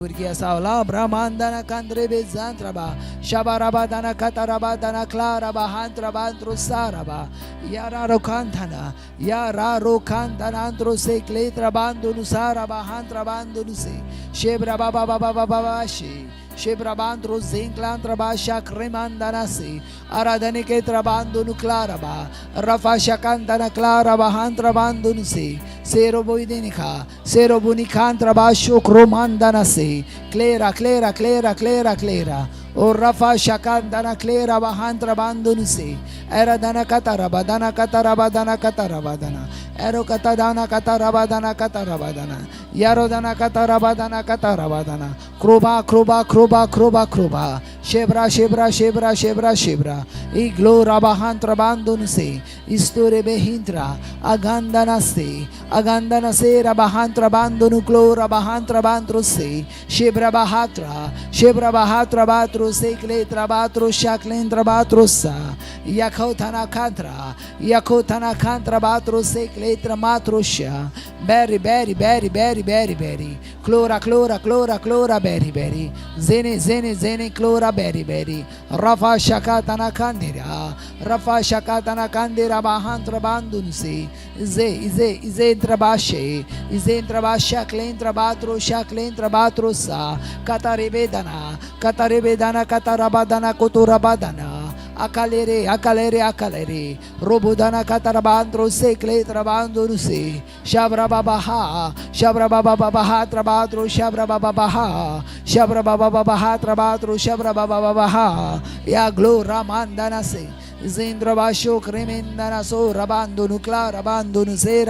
Urgia saula brahmandana kandre bezantraba shabarabadana katarabadana klara bahantra bantro saraba yararo kantana yararo kantana antro se kletra bandunu saraba hantra bandunu se shebra baba baba baba she shebra bandro zinklantra basha kremandanasi aradane ketra bandunu klaraba rafa shakantana klara bahantra bandunu se sero boidenika sero bunikantra basho kromandanasi clera clera clera clera clera o rafa shakandana clera bahantra bandunse era dana katarabadana katarabadana katarabadana ero katadana katarabadana katarabadana yaro dana katarabadana katarabadana kruba kruba kruba kruba kruba shebra shebra shebra shebra shebra e glora bahantra bandunse isture behintra agandana se rabahantra bandunu glora bahantra bandruse shebra bahatra batru se kletra batru shaklendra batrusa yakotana kantra batru se kletra matrusha beri beri beri beri beri beri clora clora clora clora beri beri zene zene zene clora beri beri rafa shakatana kandira bahantra bandunse ize trabashe klentra batrusa katarebedana katarabadana koturabadana akalere robudana katarabandro se kletra bandunse shabra babaha trabadro shabra babaha trabadro shabra babaha ya glora mandana se Zindra Basho Kremendana so Rabandunu Klara Bandunu se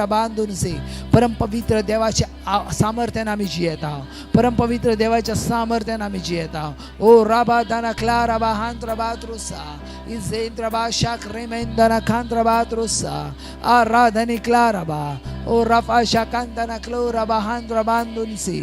परम पवित्र देवाच्या सामर्थ्याने आम्ही जियत आहोत परम पवित्र देवाच्या सामर्थ्याने आम्ही जियत आहोत ओ राबादाना क्लारा बाहांत्र बात्रुसा इजेंत्र बाशा क्रेमेंदना खांत्र बात्रुसा आराधनी क्लारा बा ओ रफा शाकांदना क्लोरा बाहांत्र बांधुनसी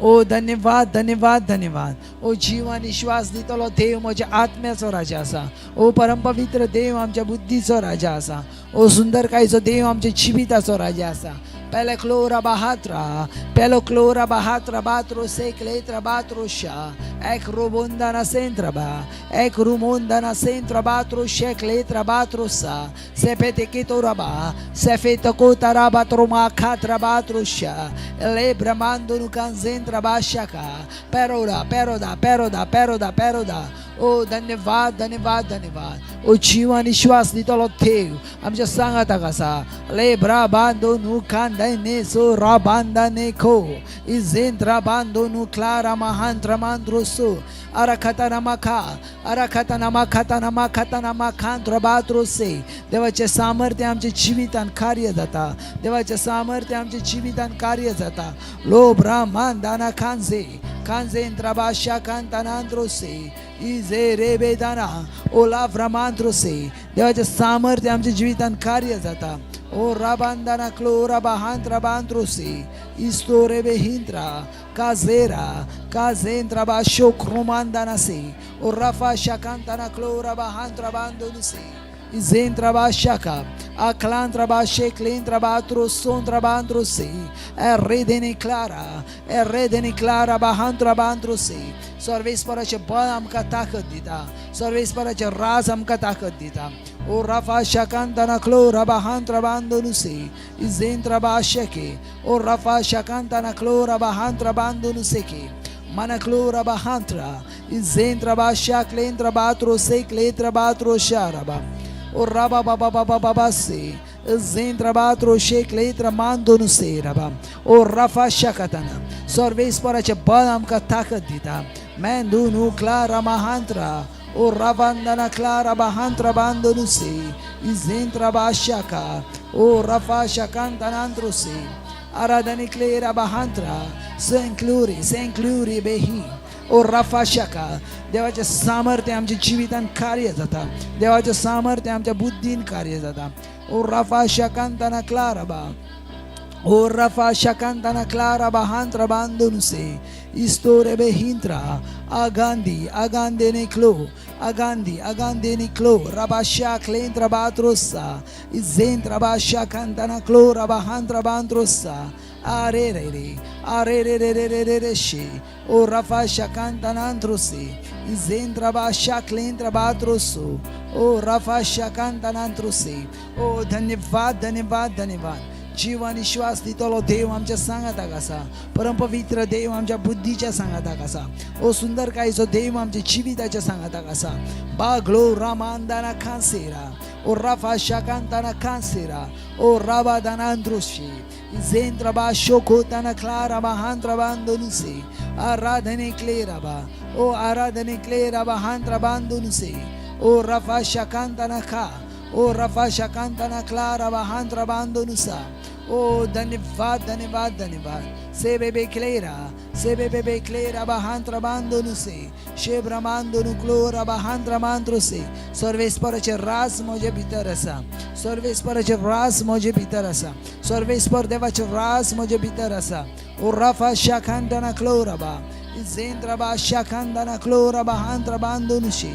ओ धन्यवाद धन्यवाद धन्यवाद ओ जीवन श्वास दितलो देव माझ्या आत्म्याचो राजा असा ओ परम पवित्र देव आमच्या बुद्धीचो राजा असा ओ सुंदर कायचो देव आमच्या जिविताचो राजा असा pelo clora bahatra batro se kletra batrosha ek robondana centraba ek rumondana centra batro she kletra batrosa se petekitoraba se fetokotara troma khatra batrosha lebra mando no kanzentra bashaka peroda ओ धन्यवाद धन्यवाद धन्यवाद ओ जीवन श्वास दितलो देव आमच्या सांगाता कसा लेब्रा बांधो नु कांदने सो रा बांधने खो इजेंद्रा बांधो नु क्लारा महांत्र मांद्रोसो अरखता नामा खांत्र बात्रोसे देवाचे सामर्थ्य आमचे जीवितान कार्य जाता देवाचे सामर्थ्य आमचे जीवितान कार्य जाता लो ब्राह्मण दाना कांजेंद्रा बाशा कांतानांद्रोसे इजे रेबेदाना ओला ब्रह्मांद्रोसे देवाचे सामर्थ्य आमच्या जीवितान कार्य जाता ओ राबांदाना क्लोरा बाहांत्रा बांद्रोसे इस्तोरे बेहिंत्रा काजेंद्रा बाशो क्रोमांदानासे ओ रफा शाकांताना क्लोरा बाहांत्रा बांदोनुसे इजेंद्रा बाशाका aclantra bashe clentra batro sondra bandrose redene clara bahantra bandrose Sarves पराचे बळ आमकां ताकद दिता सर्वेस पराचे राज आमकां ताकद दिता ओ रफा शाकांतना क्लोरा बाहांत्रा बांदोनुसे इजेंत्रा बाशके ओ रफा शाकांतना क्लोरा बाहांत्रा बांदोनुसे के mana clora bahantra izentra basha clentra batro se cletra batro sharaba o raba baba se izentra batro she cletra mando no seraba o rafa shakatana sorves para che balam ka takat dita mendu nu clara mahantra o ravandana clara bahantra bando no se izentra bashaka o rafa shakantana se aradani clera bahantra सेंक्लुरी बेही ओ रफा शका देवाचे सामर्थ्य आमच्या जीवितान कार्य जाता देवाचे सामर्थ्य आमच्या बुद्धीन कार्य जाता ओ रफा शकांतना Clara बाहांत्रा बांधुनसे istore behintra agandi ne clo rabasha clentra batrossa izentra basha cantana clo rabahantra bandrossa are re re are re re re re re re she o rafa shakantanantrose izentra ba shaklentra batroso o rafa shakantanantrose o धन्यवाद धन्यवाद धन्यवाद जीवन विश्वास दितलो देव आमच्या सांगाता कसा परमपवित्र देव आमच्या बुद्धीच्या सांगाता कसा ओ सुंदर कायचो देव आमच्या जिविताच्या सांगाता कसा बागलो रामांदाना खानसेरा o rafa shakantana kansera o rabadana androshi zentra ba shokotana clara bahantra bandonuse aradhane klera ba o aradhane klera bahantra bandonuse o rafa shakantana ka o rafa shakantana clara bahantra bandonusa o धन्यवाद धन्यवाद धन्यवाद से बेबे Clara bahantra bandonuse शेब्रमांदोनु क्लोरा bahantra mantrose सर्वेश्वराचे राज माझ्या भितर असा सर्वेश्वराचे राज माझ्या भितर असा सर्वेश्वर देवाचे राज माझ्या भितर असा ओ राफा शाखांतना क्लोरा बा इजेंद्रा बा शाखांतना क्लोरा bahantra bandonushi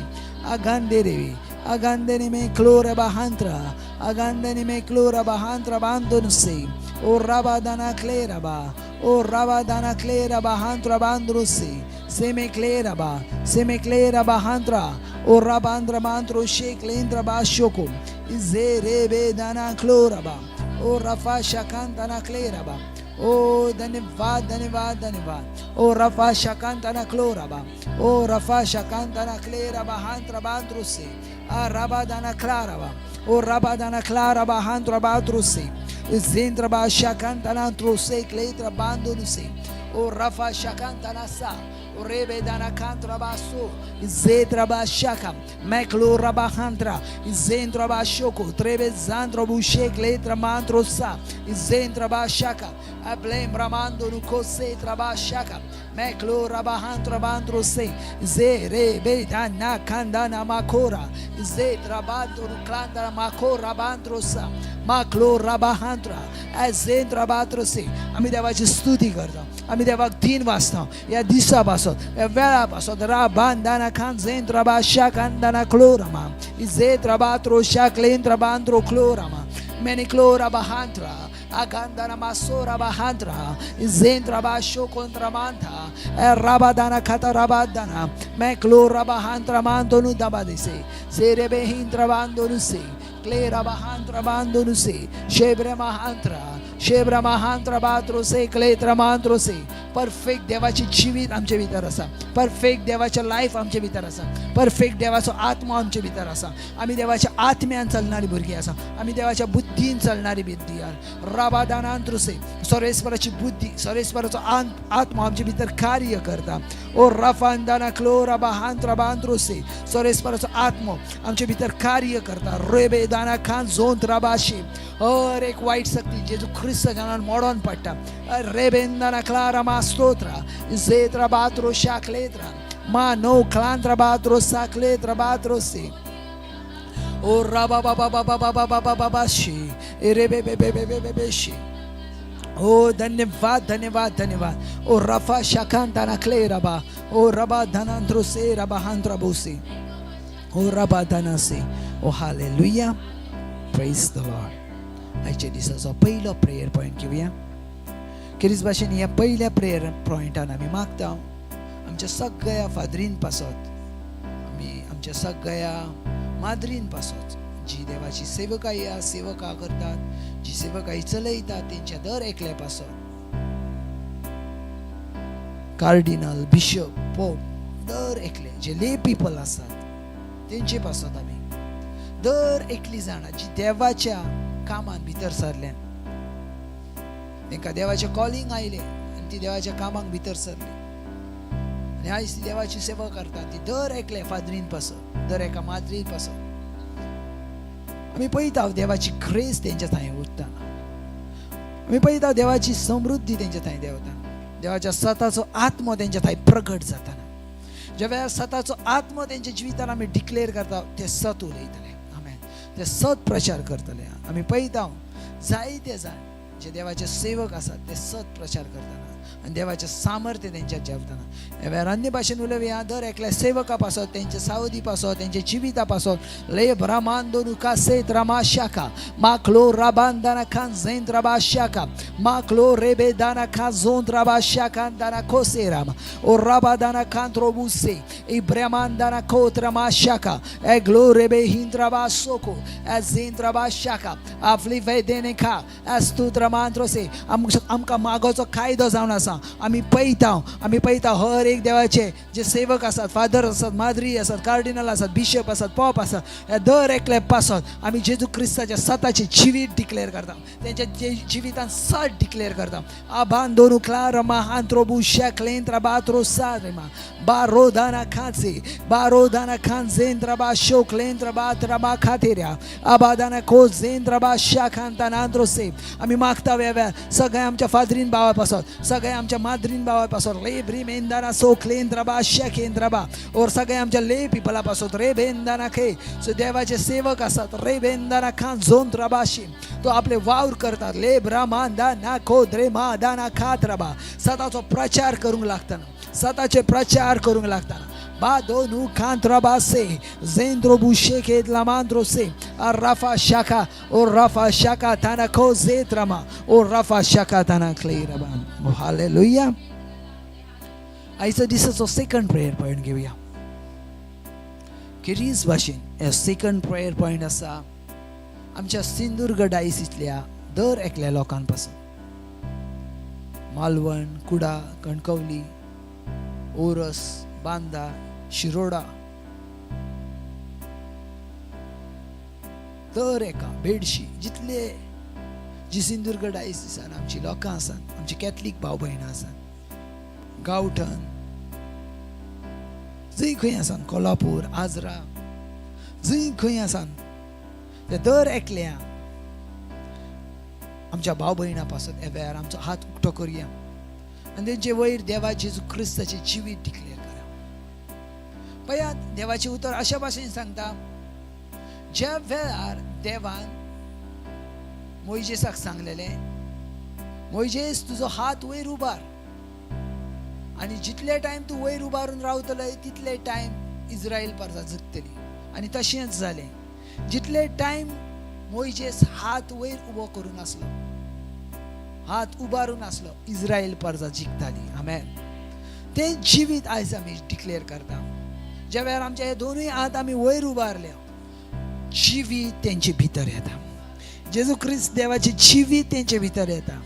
agandene me clora bahantra agandene me clora bahantra bandonuse o rabadana clera ba o rabadana clera bahantra bandonuse seme clera bahantra o rabandra mantro sheklendra ba shoko izere dana clora ba o rafa shakantana clera ba o धन्यवाद धन्यवाद धन्यवाद o rafa shakantana clora ba o rafa shakantana clera bahantra bandruse a rabadana clara ba o rabadana clara bahantra bandruse zentra ba shakantana truse cletra bandonuse o rafa shakantana sa o rebe dana cantra basso zetra ba shaka meclora bahantra zentra ba shoko trebe zandro bushe cletra mantro sa zentra ba shaka ablem bramando no cose trabashaka meclora bahantra bandro se zere bedana kandana makora zetra bando no clandra makora bandro sa maclora bahantra azentra batro se आम्ही देवाची स्तुती करतो आम्ही देवाक दिन वाचतो या दिसापासून या वेळापासून राबांदाना खान जेंद्रा बाशा कांदाना क्लोरामा इजेत्रा बात्रो शाक्लेंद्रा बांद्रो क्लोरामा मेनी क्लोरा bahantra agandana masora bahandra izentra basho contra manta rabadana kata rabadana meklora bahandra mandonu dabadese serebe hindra bandonu se klera bahandra bandonu se shebre mahantra batro se kletra mantro se perfect देवाची जीवित आमच्या भितर आसा perfect देवाचे life आमच्या भितर आसा perfect देवाचो आत्मा आमच्या भितर आसा आमी देवाच्या आत्म्यान चलणारी भुरगीं आसा आमी देवाच्या बुद्धीन चलणारी भुरगीं आसा राबादानांत्रुसे सर्वेश्वराची बुद्धी सर्वेश्वराचो आत्मा आमच्या भितर कार्य करता ओ राफांदाना क्लोरा बाहांत्रा बांद्रुसे सर्वेश्वराचो आत्मा आमच्या भितर कार्य करता रेबे दाना खान जोंत राबाशी हर एक वाईट शक्ती जेजू ख्रिस्त जाणान मोडोन पडटा रेबेंदाना Clara मास्तोत्रा zetra batro shakletra ma no clantra batro sakletra batro se o rababababababababashi erebebebebebebeshi o धन्यवाद धन्यवाद धन्यवाद o rafa shakantana klera ba o rabadhanantro se rabahantra bosi o rabadhanase o hallelujah praise the Lord आजच्या दिसाचो पहिलो prayer point घेऊया किरीस भाशेन ह्या पहिल्या प्रेयर पॉइंटान आमी मागता आमच्या सगळ्या फादरीन पासत आमी आमच्या सगळ्या माद्रीन पासत जी देवाची सेवकाई सेवका करतात जी सेवकाई चलयतात तेंच्या दर एकल्या पासत कार्डिनल बिशप पोप दर एकले जे ले पीपल आसात तेंचे पासत आमी दर एकली जाणा जी देवाच्या कामान भितर सरल्यान तांकां देवाचें कॉलिंग आयलें आनी ती देवाच्या कामाक भितर सरली आनी आयज ती देवाची सेवा करता ती दर एकले फादरीन पासत दर एका माद्रीन पासत आमी पळयता देवाची ग्रेस तेंच्या थंय उरतना आमी पळयता देवाची समृद्धी तेंच्या थंय देवता देवाच्या सताचो आत्मो तेंच्या थंय प्रगट जाताना ज्या वेळार सताचो आत्मो तेंच्या जिवितान आमी डिक्लेअर करता ते सत उलयतले आमेन ते सत प्रचार करतले आमी पळयता जायते जाण जे देवाचे सेवक आसात ते सत प्रचार करतना आणि देवाचे सामर्थ्य त्यांच्या जेवताना ह्या अन्य भाशेन उलया दर एकल्या सेवका पासत त्यांच्या सावधी पासत त्यांच्या जिविता पासत ले ब्रह्मांडोनु कासेत रामाशाका माक्लो राबांदाना खान झेंत राबाशाका माक्लो रेबे दाना खान झोंत राबाशाका दाना कोसेराम ओ राबादाना खान त्रोबुसे इब्रह्मांदाना कोत रामाशाका ए ग्लो रेबे हिंद्राबा सोको ए झेंत राबाशाका आपली वेदेने खा ए स्तुत्र मांत्रोसे आमका मागोचो कायदो जावन आसा आम्ही पळयता हर एक देवाचे जे सेवक असतात फादर असतात माद्री असतात कार्डिनल असतात बिशप असतात पॉप असतात ह्या दर एकले पासत आम्ही जेजू क्रिस्ताच्या स्वताची जिवीत डिक्लेअर करता त्यांच्या जिवितान सत डिक्लेअर करता आबांदोनु क्लार महांत्रोबु शेक्लेंत्र बात्रो सारेमा बारोदाना खान झेंद्र बा शोक्लेंत्र बात्रा बा खातेऱ्या आबादाना को झेंद्र बा शाखांतानांत्रोसे आम्ही मागता वेव्या सगळ्या आमच्या फादरीन भावा पासत सगळ्या आमच्या माद्रीन भावा पासत लेब्री मेंदाना सोक्लेंद्र बा शेकेंद्र बा और सगळ्या आमच्या ले पिपला पासत रे बेंदाना खे सो देवाचे सेवक असतात रे बेंदाना खान झोंद्र बाशी तो आपले वावर करतात ले ब्राह्मणदा ना खोद्रे मा दाना खात्रबा स्वतःचा प्रचार करूंक लागताना स्वतःचे प्रचार करूंक लागताना बादोनु खांत्रबासे जेंद्रोबु शेकेत लामांद्रोसे राफा शाखा और राफा शाखा थाना को जेत्रमा और राफा शाखा थाना क्लेरबा हालेलुया आयचा दिसाचो सेकंड प्रेयर पॉइंट घेऊया किरीज भाशेन सेकंड प्रेयर पॉइंट आसा आमच्या सिंधुदुर्ग डायसिसल्या दर एकल्या लोकांपासून मालवण कुडा कणकवली ओरस बांदा शिरोडा दर एका बेडशी जितले जी सिंधुदुर्ग डायसिसान आमची लोकां आसात आमची कॅथलीक भाव भयणां आसात गांवठण जंय खंय आसात कोल्हापूर आजरा जंय खंय आसात ते दर एकल्या आमच्या भाव भयणां पासत एवेर आमचो हात उक्तो करुया आनी तेंचे वयर देवा जेजू क्रिस्ताचे जिवीत डिक्लेअर करा पळयात देवाचे उतर अशा भाशेन सांगता ज्या वेळार देवान मोइजेसाक सांगलेले मोइजेस तुजो हात वयर उबार आणि जितले टाइम तू वयर उबारून रावतले तितले टाइम इस्रायल प्रजा जगतली आणि तशेंच जालें जितले टाइम मोइजेस हात वयर उबो करून आसलो हात उबारून आसलो इस्रायल प्रजा जिखताली आमेन ते जिवीत आयज आमी डिक्लेअर करता ज्या वेळार आमचे हे दोनूय हात आमी वयर उबारले जिवीत तेंचे भितर येता जेजू ख्रिस्त देवाचे जिवीत तेंचे भितर येता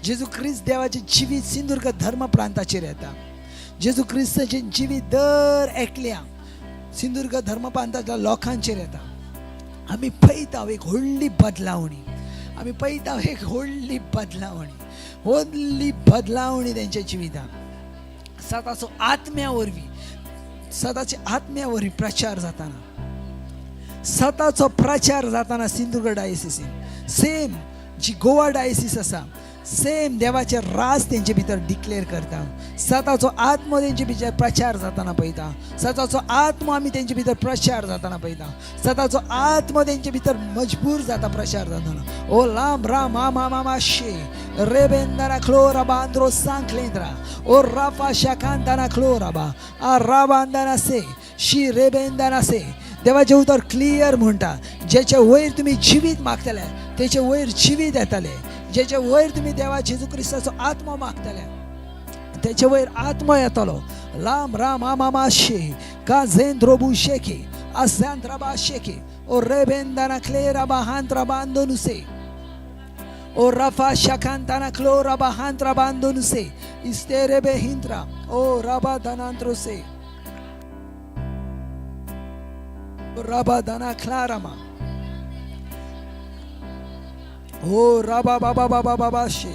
जेजू ख्रिस्त देवाचे जिवीत सिंधुदुर्ग धर्म प्रांताचेर येता जेजू ख्रिस्ताचे जिवीत दर एकल्या सिंधुदुर्ग धर्म प्रांताच्या लोकांचेर येता आमी पळयता एक व्हडली बदलावणी आमी पळयता एक व्हडली बदलावणी तेंच्या जिवितांत स्वताचो आत्म्या वरवीं प्रचार जाताना सिंधुदुर्ग डायसिसीन सेम जी गोवा डायसिस आसा सेम देवाचे राज तेंचे भितर डिक्लेअर करता स्वताचो आत्मो तेंचे भितर प्रचार जाताना पळयता स्वताचो आत्मो आमी तेंचे भितर प्रचार जाताना पळयता स्वताचो आत्मो तेंचे भितर मजबूर जाता प्रचार जाताना ओ लाम राम मामा शे रेबेंदारा क्लोरा बांद्रो सांखलेंद्रा ओ राफा शाकांताना क्लोराबा आ राबांदाना से शी रेबेंदाना से देवाचे उतर क्लियर म्हणटा जेचे वयर तुमी जिवीत मागतले तेचे वयर जिवीत येतले जेचे वयर तुमी देवा जेजू क्रिस्ताचो आत्मो मागतले तेचे वयर आत्मो येतलो लाम राम मामा शे का जेंद्रोबु शेके आसांद्राबा शेके ओ रेबेंदाना क्लेराबा हांत्राबा अंदोनुसे ओ रफा शाकांताना क्लोराबा हांत्राबा अंदोनुसे इस्तेरेबे हिंत्रा ओ राबा दानांत्रोसे Rabba dana clarama. Oh Rabba baba baba baba she.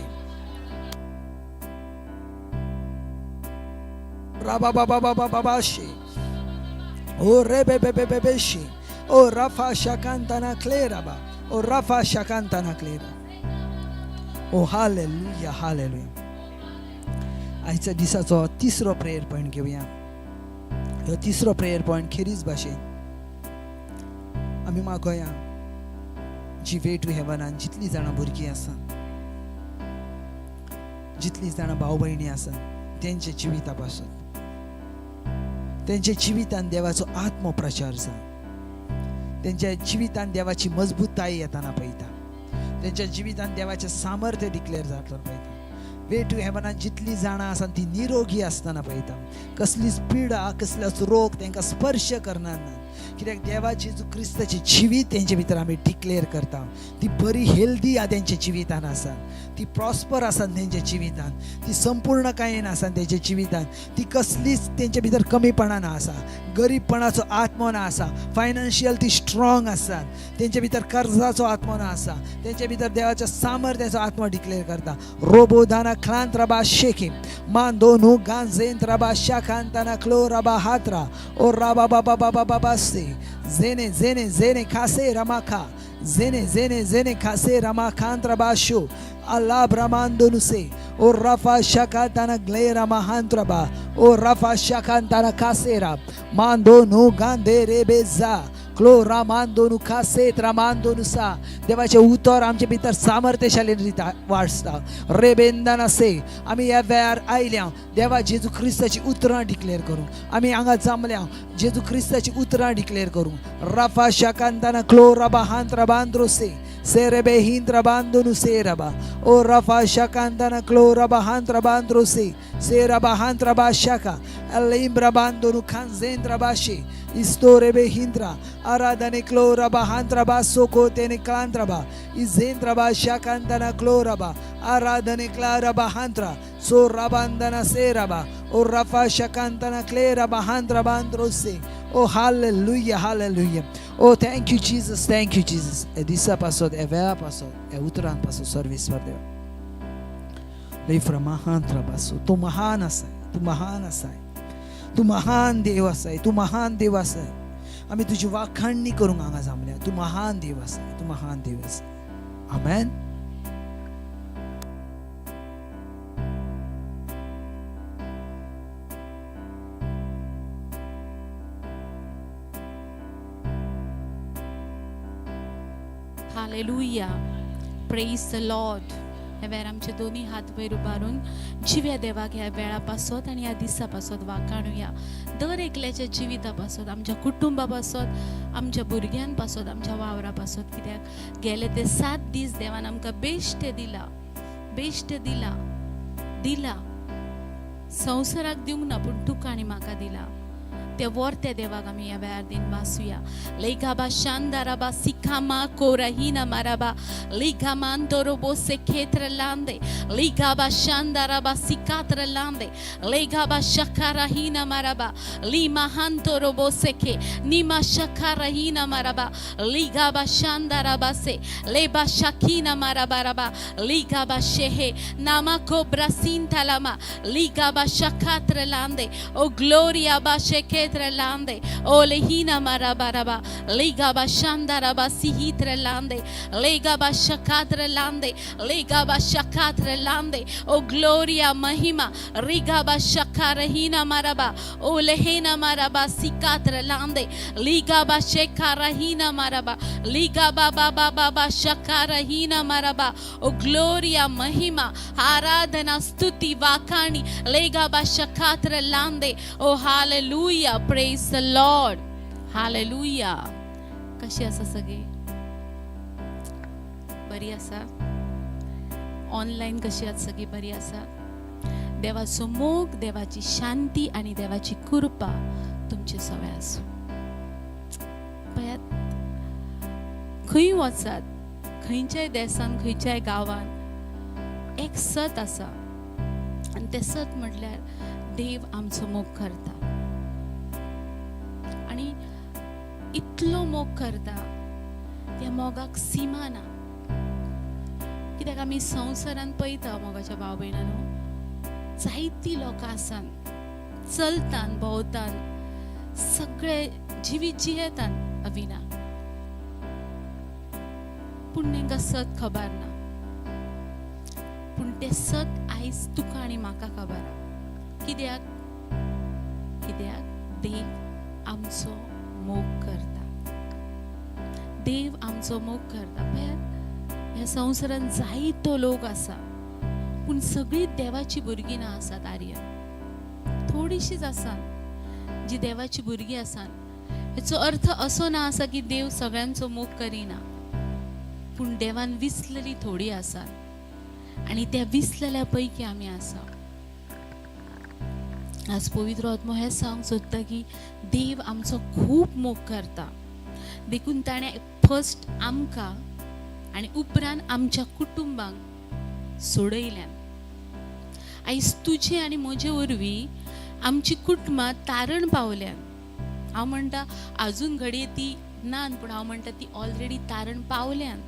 Rabba baba baba baba she. Oh rebe bebe bebe she. Oh Rafa shakantana claraba. Oh Rafa shakantana clara. Oh hallelujah hallelujah. आजच्या दिसाचो तिसरो प्रेयर पॉइंट घेऊया. ह्यो तिसरो prayer point खेरीज भाशेन आमी मागोया जी way to हेवनान जितली जाणां भुरगीं आसा जितली जाणां भाव भयणी आसात तेंच्या जिवितापासून, तेंच्या जिवितान देवाचो आत्मो प्रचार जाता, तेंच्या जिवितान देवाची मजबूताय येताना पळयता, तेंच्या जिवितान देवाचें सामर्थ्य डिक्लेअर जाताना पळयता. वे टू हेवनात जितली जाणां आसात ती निरोगी आसतना पळयता. कसलीच पिडा कसलोच रोग तांकां स्पर्श करना, कित्याक देवा जेजू क्रिस्ताची जिवीत तेंचे भितर आमी डिक्लेअर करता. ती बरी हेल्दी तेंच्या जिवितान आसा, ती प्रॉस्पर आसात तेंच्या जिवितान, ती संपूर्णकायेन आसा तेंच्या जिवितान, ती कसलीच तेंच्या भितर कमीपणां ना आसा, गरीबपणाचो आत्मो ना आसा, फायनान्शियल ती स्ट्रॉंग आसात, तेंच्या भितर कर्जाचो आत्मो ना आसा, तेंच्या भितर देवाच्या सामर्थ्याचो आत्मो डिक्लेअर करता. रोबो दाना क्लांत रबा शेकी मान दोनू गांजेंत रबा शाखांताना क्लो रबा हात्रा ओ रबा बाबा बाबा बाबा से जेने जेने जेने खासे रमाखा जेने जेने जेने खासे रमाखांत रबाशो अल्लाह ब्रह्मांडोनुसे ओ रफा शाखांताना ग्लेरा महांत्रबा ओ रफा शाखांताना कासेरा मांदो नो गांधे रेबेजा क्लो रामांदोनु खासेत रामांदोनुसा. देवाचे उतर आमचे भितर सामर्थ्यशालीरित्या वाडटा. रेबेंदान असे आमी ह्या वेळार आयल्या देवा जेजू क्रिस्ताची उतरां डिक्लेअर करूं. आमी हांगा जमल्या जेजू क्रिस्ताची उतरां डिक्लेअर करूं. रफा शाकांताना क्लो रबा हांत रबांद्रोसे सेरेबे हिंद रबांदोनु सेरबा ओ रफा शाकांताना क्लो रबा हांत रबांद्रोसे सेरबा हांत रबा Shaka Alim रबांदोनु खांजेंद रबाशे Istorebe hindra aradane kloraba hantraba soko tene klantraba izentraba shakantana kloraba aradane klaraba hantra so rabandana seraba o rafa shakantana kleraba hantraba androse. Oh hallelujah, hallelujah. Oh thank you Jesus, thank you Jesus. Edisa pasod evea pasod utran pasod service for them. Leifra mahantra baso tu महान असाय, तू महान असाय, तू महान देव असाय, तू महान देव असाय. आम्ही तुझी वाखाणणी करूंक हांगा जमल्या. तू महान देव असाय, तू महान देव असाय. आमेन. Hallelujah. Praise the Lord. ह्या वेळार आमचे दोन्ही हात वयर उबारून जिव्या देवाक ह्या वेळा पासत आनी ह्या दिसा पासत वाखाणुया. दर एकल्याच्या जिविता पासत, आमच्या कुटुंबा पासत, आमच्या भुरग्यां पासत, आमच्या वावरा पासत. कित्याक गेले ते 7 दीस देवान आमकां बेश्ट दिला, बेश्ट दिला, दिला. संवसाराक दिवंक ना पूण तुका आनी म्हाका दिला. ते वर्ते देवाक आमी ह्या वेळार दिन वासुया. लेगाबा शांदाराबा सिखामा कोराहिना माराबा लिगामान तोरोबो से खेत्र लांदे लिगाबा शांदाराबा सिकात्र लांदे लेगाबा शकाराहिना माराबा लिमाहान तोरोबो सेखे निमा शकाराहिना माराबा लिगाबा शांदाराबा से लेबा शकीना माराबा रबा लिगाबा शेहे नामा कोब्रा सिंतालामा लिगाबा शकात्र लांदे ओ ग्लोरिया बा शेखे Lande, o lehina marabaraba, legaba shandaraba sihitre lande, legaba shakatre lande, legaba shakatre lande, o gloria mahima, rigaba shakarahina maraba, o lehina maraba sikatre lande, ligaba shekarahina maraba, ligaba baba baba shakarahina maraba, o gloria mahima, aradhana stuti vakani, legaba shakatre lande, o hallelujah. Praise the Lord. Hallelujah. कशी आसा सगळी? बरी आसा? Online कशी आसा सगळी? बरी आसा? देवाचो मोग, देवाची शांती आणि देवाची कृपा तुमचे सगळे आसूं. पळयात, खंय वचात, खंयच्याय देशान, खंयच्याय गांवान एक सत आसा आणि ते सत म्हटल्यार देव आमचो मोग करता. आणि इतलो मोग करता, त्या मोगाक सीमा ना. कित्याक आमी संवसारान पळयता मोगाच्या भाव भयणांनो, जायती लोकां आसात, चलतान भोंवतान, सगळे जिवीत जियेतान अविना, पूण तांकां सत खबर ना. पूण ते सत आयज तुका आनी म्हाका खबर आहा. कित्याक? कित्याक देव आमचो मोग करता. देव आमचो मोग करता. पळयात, ह्या संवसारान जायतो लोक आसा, पूण सगळी देवाची भुरगीं ना आसात आर्यन, थोडीशीच आसात जी देवाची भुरगीं आसात. हेचो अर्थ असो ना आसा की देव सगळ्यांचो मोग करिना, पूण देवान विसलेली थोडी आसात आणि त्या विसलेल्या पैकी आमी आसा. आज पवित्र आत्मो हें सांग सोदता की देव आमचो खूब मोग करता, देखून ताणें फर्स्ट आमकां आनी उपरांत आमच्या कुटुंबांक सोडयल्यान. आयज तुजे आनी म्हजे वरवीं आमची कुटुंबां तारण पावल्यान. हांव म्हणटा आजून घडये ती नान, पूण हांव म्हणटा ती ऑलरेडी तारण पावल्यान.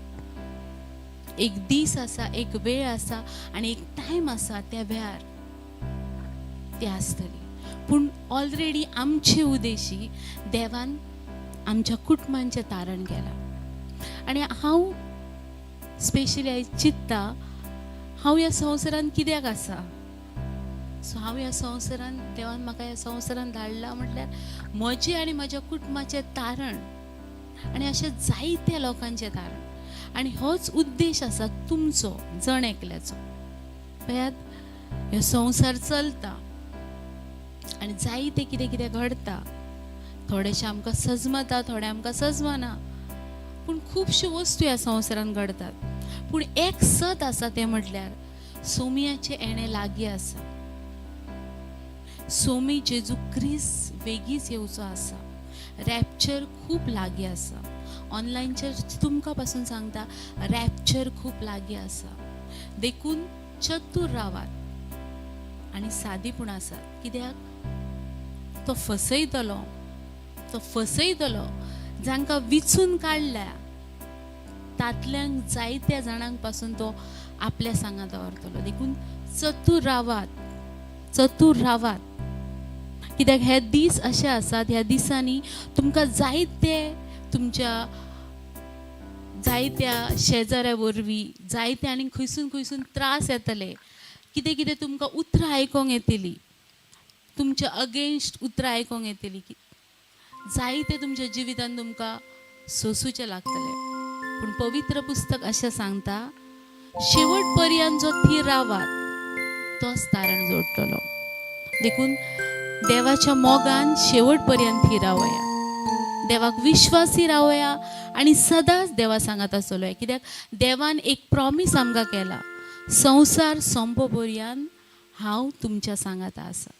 एक दीस आसा, एक वेळ आसा आनी एक टायम आसा, त्या वेळार ती आसतली. पूण ऑलरेडी आमचे उद्देशी देवान आमच्या कुटुंबांचें तारण केलां. आनी हांव स्पेशली आयज चित्ता हांव ह्या संवसारान कित्याक आसा. सो हांव ह्या संवसारान, देवान म्हाका ह्या संवसारान धाडला म्हटल्यार म्हजें आनी म्हज्या कुटुंबाचें तारण आनी अशें जायत्या लोकांचें तारण. आनी होच उद्देश आसा तुमचो, जण एकल्याचो. पळयात, ह्यो संवसार चलता आनी जायतें कितें कितें घडटा. थोडेशें आमकां सजमता, थोडे आमकां सजमना, पूण खुबश्यो वस्तू ह्या संवसारान घडटात. पूण एक सत आसा, तें म्हटल्यार सोमयाचें येणें लागीं आसा. सोमी जेजू क्रिस्त बेगीच येवचो आसा. रॅप्चर खूब लागीं आसा. ऑनलायनचेर तुमकां पासून सांगता, रॅप्चर खूब लागीं आसा. देखून चतूर रावात आनी सादीपण आसात. कित्याक तो फसयतलो जांकां विचून काडल्या, तातल्यांक जायत्या जाणांक पासून तो आपल्या सांगात दवरतलो. देखून चतूर रावात. कित्याक हे दीस अशे आसात, ह्या दिसांनी तुमकां जायत्या शेजाऱ्या वरवीं जायते आनी खंयसून त्रास येतले. कितें कितें तुमकां उतरां आयकोंक येतलीं, तुमच्या अगेन्स्ट उतरां आयकोंक येतलीं. जायते तुमच्या जिवितान तुमकां सोंसूचे लागतले. पूण पवित्र पुस्तक अशें सांगता, शेवट पर्यंत जो थीर रावात तोच तारण जोडटलो. देखून देवाच्या मोगान शेवट पर्यंत थीर रावया, देवाक विश्वासी रावया आनी सदांच देवा सांगात आसतलो. कित्याक देवान एक प्रॉमीस आमकां केला, संवसार सोंपो पर्यंत हांव तुमच्या सांगात आसा.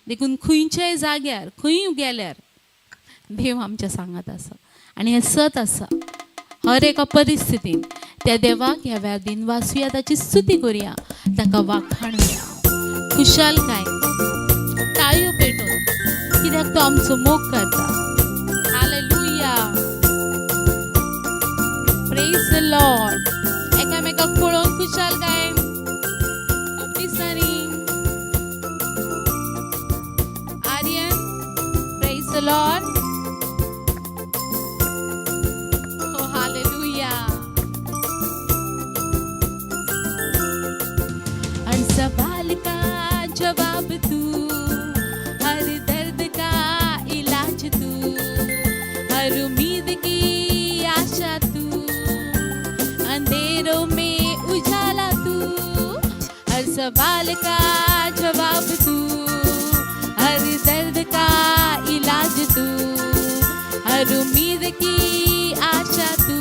देखून खंयच्याय जाग्यार खंय गेल्यार देव आमच्या सांगात आसा आनी हें सत आसा. हर एका परिस्थितीन त्या देवाक ह्या वेळार दिन वाचुया, ताची स्तुती करुया, ताका वाखाणुया. खुशालकाय ताळयो पेटोवन, कित्याक तो आमचो मोग करता. Hallelujah, praise the Lord. एकामेकाक पळोवन खुशालकाय. खूब दिसांनी आर्यन, प्रेज द लॉर्ड. सवाल का जवाब तू, हर दर्द का इलाज तू, हर उम्मीद की आशा तू, अंधेरों में उजाला तू. हर सवाल का जवाब तू, हर दर्द का इलाज तू, हर उम्मीद की आशा तू,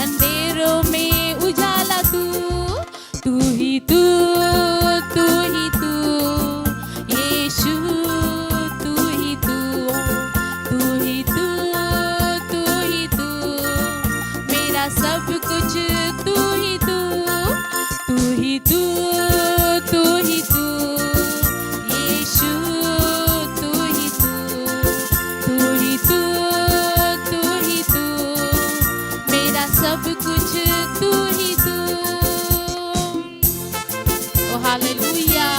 अंधेरों में उजाला तू. तू ही तू, यीशु, तू ही तू, मेरा सब कुछ तू ही तू, यीशु, तू ही तू, मेरा सब कुछ तू ही तू. हालेलुया,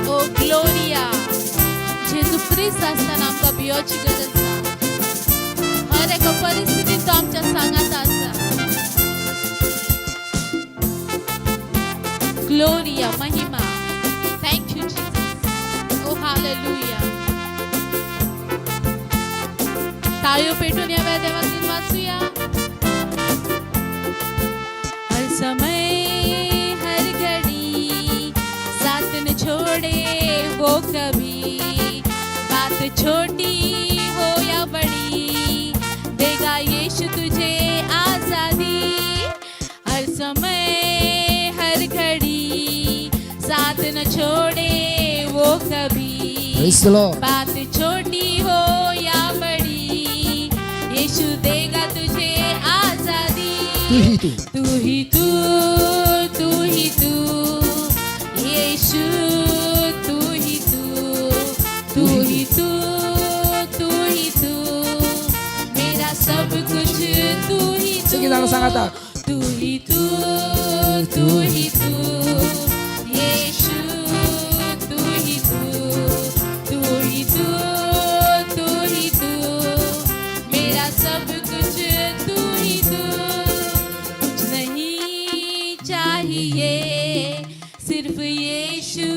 ओ ग्लोरिया. जेजू ख्रिस्त आसतना आमकां भियोची गरज ना. हर एका परिस्थितीत तो आमच्या सांगात आसा. ग्लोरिया, महिमा. Thank you Jesus. Oh hallelujah. ताळयो पेटून या देवाक वाचूया. हर समय छोटी हो या बड़ी, देगा यीशु तुझे आजादी। हर समय हर घड़ी साथ न छोड़े वो कभी। Praise the Lord. बात छोटी हो या बड़ी, यीशु देगा तुझे आजादी। तू ही तू, तू ही तू, तू ही तू, यीशु तू ही तू, तू ही तू, तू ही तू, मेरा सब कुछ तू ही तू। सगळेजण सांगा आता. तू ही तू, तू ही तू, यीशु तू ही तू, तू ही तू, तू ही तू, मेरा सब कुछ तू ही तू। कुछ नहीं चाहिए, सिर्फ यीशु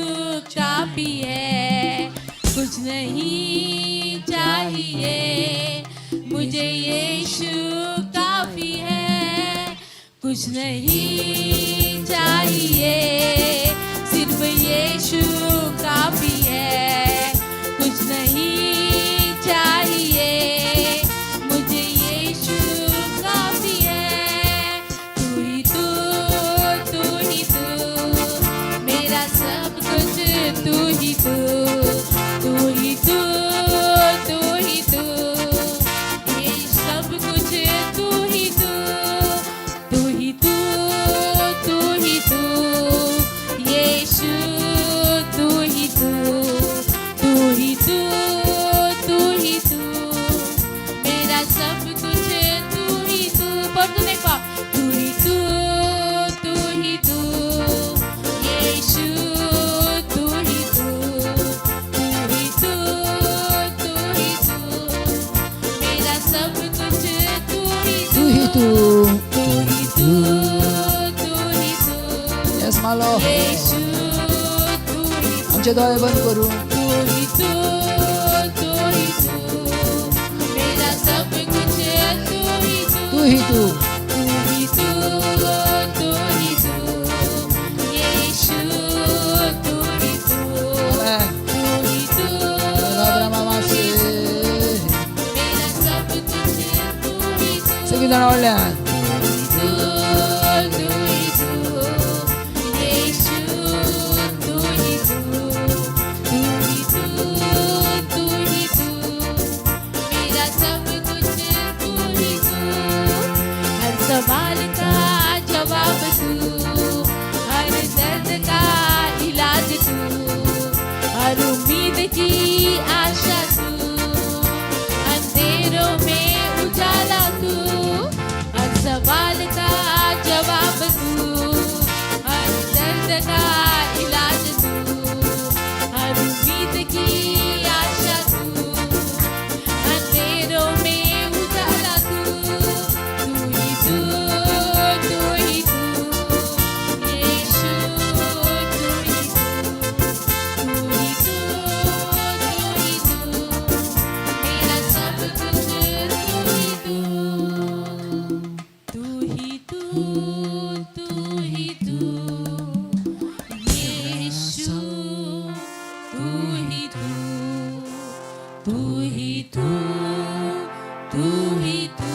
काफी है। कुछ नहीं चाहिए, मुझे यीशु काफी है। कुछ नहीं चाहिए, सिर्फ यीशु काफी है। कुछ नहीं चाहिए, मुझे यीशु काफी है। तू ही तू, तू ही तू, मेरा सब कुछ तू ही तू, तू ही तू, तू ही तू, ये सब कुछ तू ही तू, तू ही तू, तू ही तू, यीशु तू ही तू, तू ही तू, तू ही तू, मेरा सब कुछ तू ही तू। बोल देख पा, तू ही तू, तू ही तू, यीशु तू ही तू, तू ही तू, तू ही तू, मेरा सब कुछ तू ही तू ही तू. तू ही तू, तू ही तू, Yes, my Lord. यीशु तू ही तू, आमचे डोळे बंद करू. तू ही तू, तू ही तू, मेरा सब कुछ तू ही तू, तू ही तू. तू ही तू, तू ही तू, यीशु तू ही तू, Amen. तू ही तू, रामामासे. मेरा सब कुछ तू ही तू। सगळेजण आवडल्या. सवाल का जवाब तू, हर दर्द का इलाज तू, हर उम्मीद की आशा तू, अंधेरों में उजाला तू, हर सवाल का जवाब तू, हर दर्द का इलाज तू, हर उम्मीद की आशा तू, अंधेरों में उजाला तू। तू ही तू, तू ही तू, यीशु तू ही तू, तू ही तू, तू ही तू, मेरा सब कुछ तू ही तू, तू ही तू, तू ही तू, यीशु तू ही तू, तू ही तू, तू ही तू,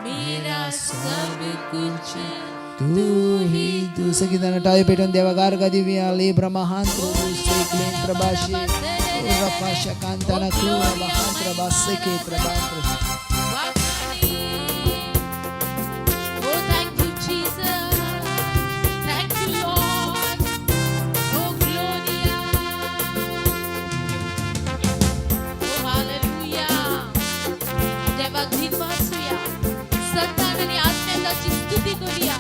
मेरा सब कुछ तू ही तू. सगळेजण टाळी पेटून देवा गारगा दिव्या लेब्रा महान Klein प्रभाषे रफाशा कांताना क्लोरा महांत्र बासके प्रभांत्र. Oh, thank you, Jesus. Thank you, Lord. Oh, Gloria. Oh, hallelujah. देवा गीत वाचूया, सत्तान आणि आत्म्याची स्तुती करूया.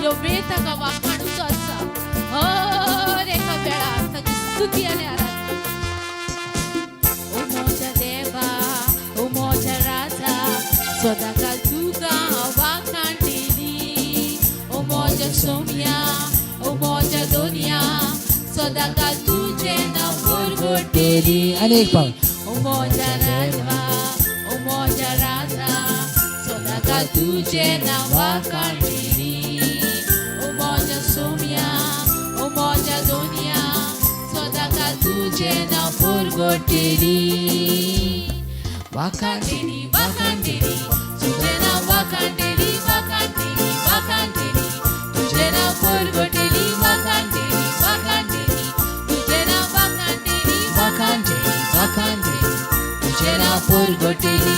यो वेळ ताका वाखाणूचो आसा. हर एका वेळार ताची स्तुती आनी आराधना. ओ मोजा देवा, ओ मोजा राजा, सदाकाळ तुका वाखाणटली. ओ मोजा सोम्या, ओ मोजा दोनिया, सदाकाळ तुझे नाव परगोटली. आणि एक पाव. ओ मोजा राजा, ओ मोजा राजा, सदाकाळ तुझे नाव वाखाणटली. ओ मोजा सोम्या, ओ मोजा दोनिया, सदाकाळ तुझे नाव परगोटली. परगटेली वाखाणटेली वाखाणटेली तुझे नाव वाखाणटेली वाखाणटेली वाखाणटेली तुझे नाव परगटेली वाखाणटेली वाखाणटेली तुझे नाव वाखाणटेली वाखाणटेली वाखाणटेली तुझे नाव परगटेली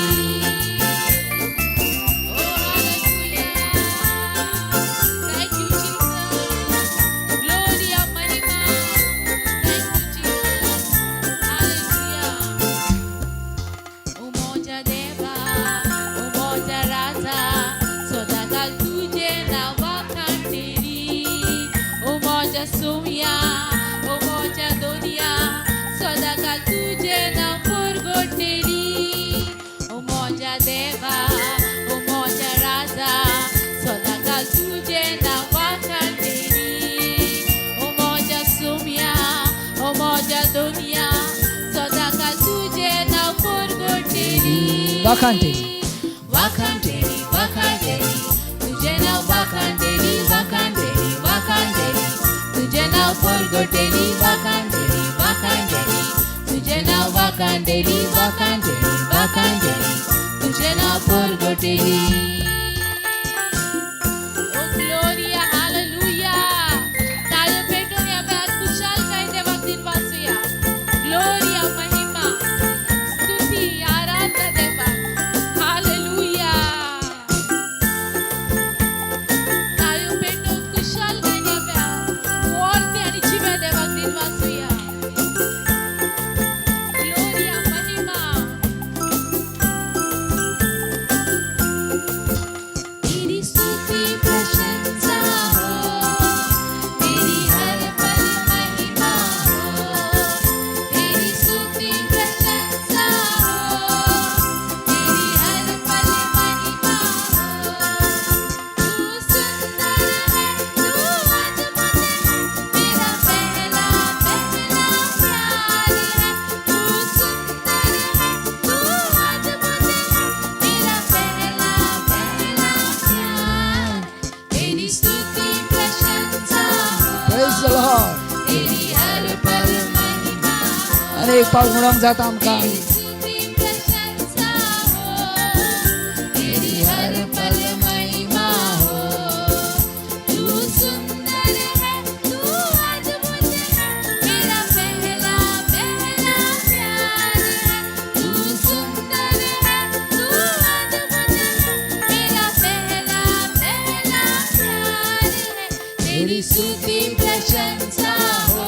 वाखाणटेली वाखाणटेली वाखाणटेली तुझे नाव वाखाणटेली वाखाणटेली वाखाणटेली तुझे नाव परगटेली वाखाणटेली वाखाणटेली तुझे नाव वाखाणटेली वाखाणटेली वाखाणटेली तुझे नाव परगटेली अनेक पाऊल म्हणून जाता आमकां तेरी स्तुति प्रशंसा हो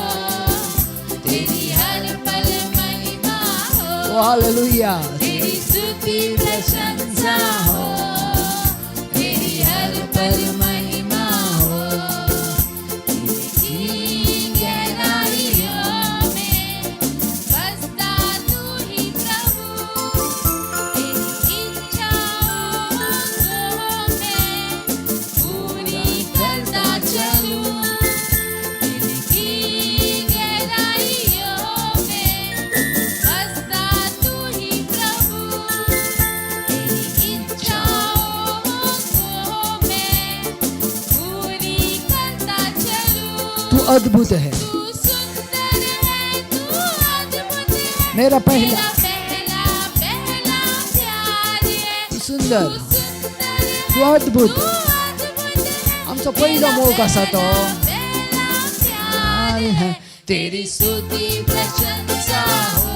तेरी हर पल महिमा हो हालेलुया तेरी स्तुति प्रशंसा हो तेरी हर पल महिमा हो तेरी गहराइयों में बसता तू ही प्रभु तेरी इच्छाओं को मैं पूरी करता चलूं अद्भुत है मेरा पहला तू सुंदर तू अद्भुत आमचो पहिलो मोग आसा तो तेरी स्तुति प्रशंसा हो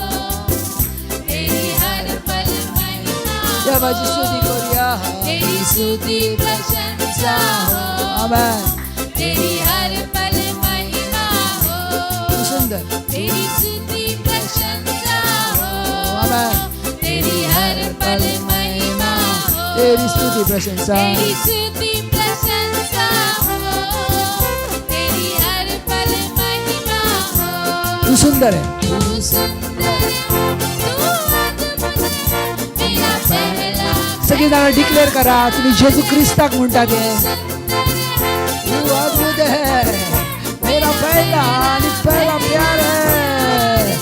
तेरी हर पल महिमा देवाची स्तुति करूया तेरी स्तुति प्रशंसा हो आमेन तेरी हर पल तेरी स्तुति प्रशंसा हो आमेन तेरी हर पल महिमा हो तेरी स्तुति प्रशंसा तेरी हर पल महिमा हो तू सुंदर है तू सुंदर सगळी जाणां डिक्लेअर करा तुम्ही जेजू क्रिस्ताक म्हणटा ते तू अद्भुत है मेरा पहला आणि पहला प्यार है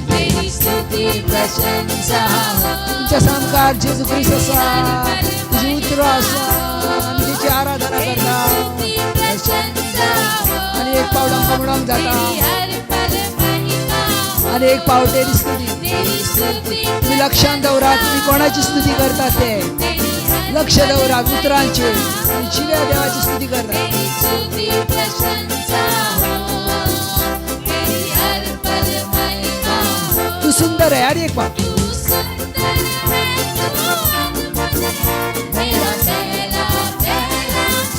तेरी स्तुति प्रशंसा तुमच्या सामकार जेजू ख्रिस्त आसा तुझी उतर आसा आमी तेची आराधना करता आणि एक पावलां कमळांक जाता आणि एक पाव तेरी स्तुति तुम्ही लक्षात दौरा, तुम्ही कोणाची स्तुती करता ते लक्ष दौरा, पुत्रांची आणि जिव्या देवाची स्तुती करता. तू सुंदर आहे. आणि एक बाब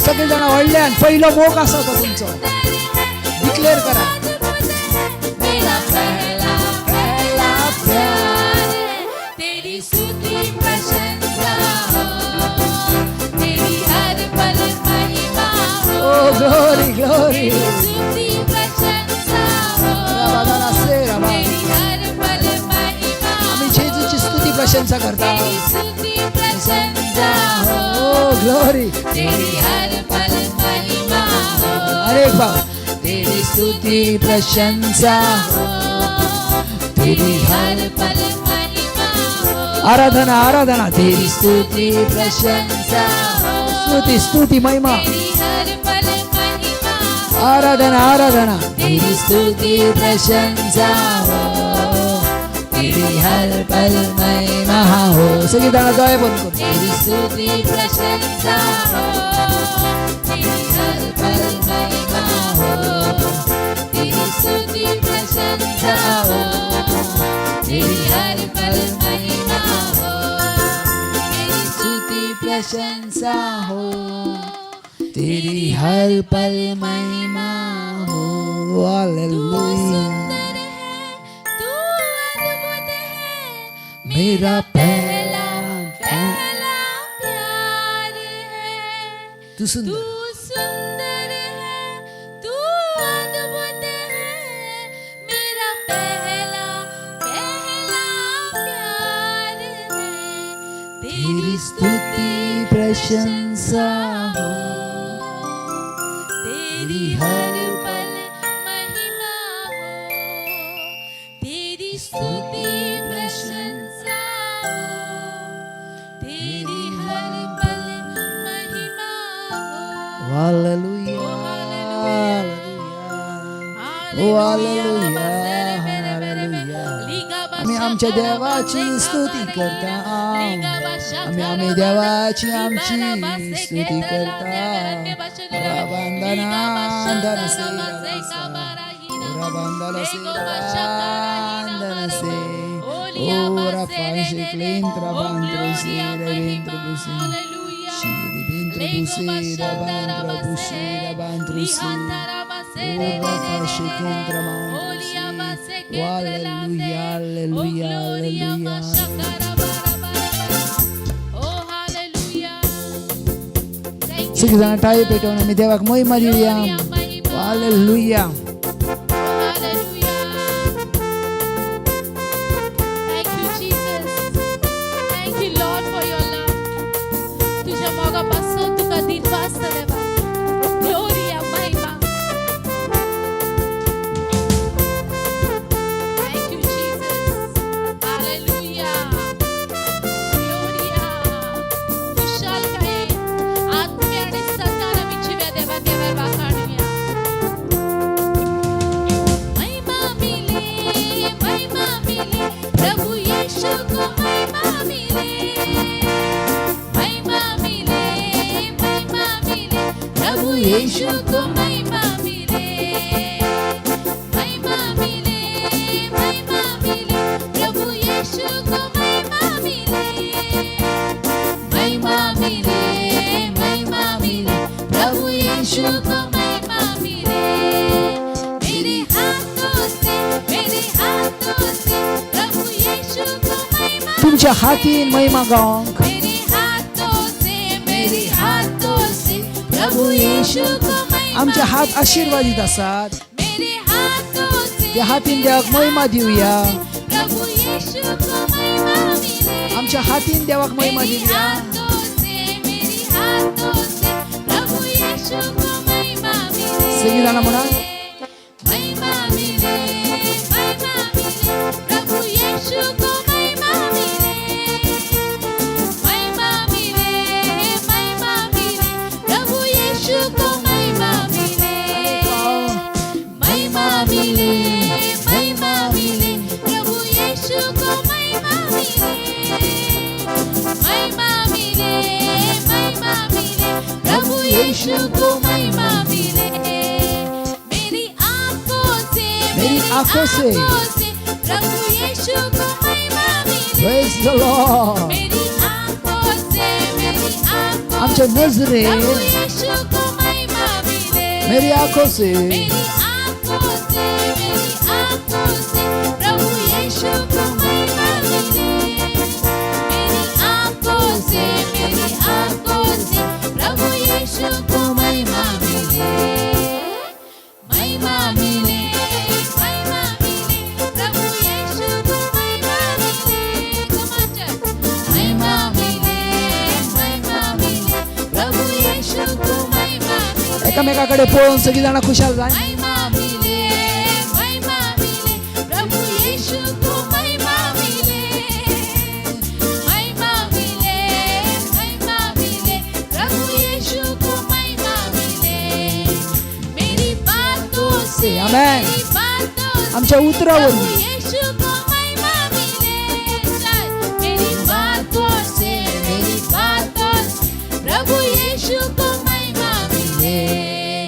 सगळेजण वळले आणि पहिलं मोक असं होतं तुमचं. डिक्लेअर करा. Oh glory, glory. आम्ही जेजूची स्तुती प्रशंसा करता. Oh glory. अरे भाव तेरी स्तुति प्रशंसा तेरी हर पल आराधना आराधना तेरी स्तुति प्रशंसा स्तुति स्तुति महिमा आराधना आराधना तेरी स्तुति प्रशंसा तेरी हर पल महिमा हो. सगळी जण डोळे बंद करून तेरी स्तुति प्रशंसा तेरी हर पल महिमा हो. तेरी स्तुति प्रशंसा तेरी हर पल महिमा हो. तेरी स्तुति प्रशंसा हो तेरी हर पल महिमा हो. हालेलुया. मेरा पहला पहला प्यार है. तू सुंदर है, तू अद्भुत है. मेरा पहला पहला प्यार है. तेरी स्तुति प्रशंसा हो तेरी हर पल महिमा हो. तेरी स्तुति प्रशंसा तेरी हर पल महिमा हो. Hallelujah hallelujah hallelujah. आम्ही आमच्या देवाची स्तुती करता. आम्ही देवाची आमची स्तुती करता. राबांदना धनसे राबांदना से राबांदना से ओ राफाशे क्लेंत्र बांद्रो से रवेंद्र बुसे शिरिबेंद्र बुसे राबांद्र बुसे राबांद्र से ओ राफाशे क्लेंत्र बांद्रो से. Hallelujah hallelujah hallelujah. सगळेजण टाळी पेटवून आम्ही देवाक महिमा देऊया. हालेलुया. यीशु को महिमा मिले महिमा मिले महिमा मिले. प्रभु यीशु को महिमा मिले महिमा मिले महिमा मिले. प्रभु यीशु को महिमा मिले. मेरे हाथों से प्रभु यीशु को महिमा. तुमच्या हातीन महिमा गावंक. मेरे हाथों से प्रभु यीशु को महिमा. आमचे हात आशीर्वादित असतात. मेरे हाथों से त्या हातीन देवाक महिमा देऊया. प्रभु यीशु को महिमा मिले. आमच्या हातीन देवाक महिमा देऊया. मेरे हाथों से प्रभु यीशु को महिमा मिले. सगळी जण म्हणा महिमा मिले महिमा मिले. प्रभु यीशु को महिमा मिले महिमा मिले महिमा मिले. प्रभु यीशु को महिमा मिले महिमा मिले महिमा मिले. प्रभु यीशु को आंखों से प्रभु यीशु को महिमा मिले Praise the Lord. मेरी आंखों से आमच्या नजरे प्रभु यीशु को महिमा मिले मेरी आंखों से मेरी आंखों से प्रभु यीशु को महिमा मिले मेरी आंखों से प्रभु यीशु को महिमा मिले महिमा मिले प्रभु यीशु को महिमा मिले महिमा मिले प्रभु यीशु को महिमा मिले एकामेकाकडे पळून सगळीजण खुशाल जाय महिमा मिले प्रभु यीशु को महिमा मिले महिमा मिले प्रभु यीशु को महिमा मिले मेरी बातों से Amen. मेरी बातों से आमच्या उतरावर प्रभु यीशु को महिमा मिले मेरी बातों से प्रभु यीशु को महिमा मिले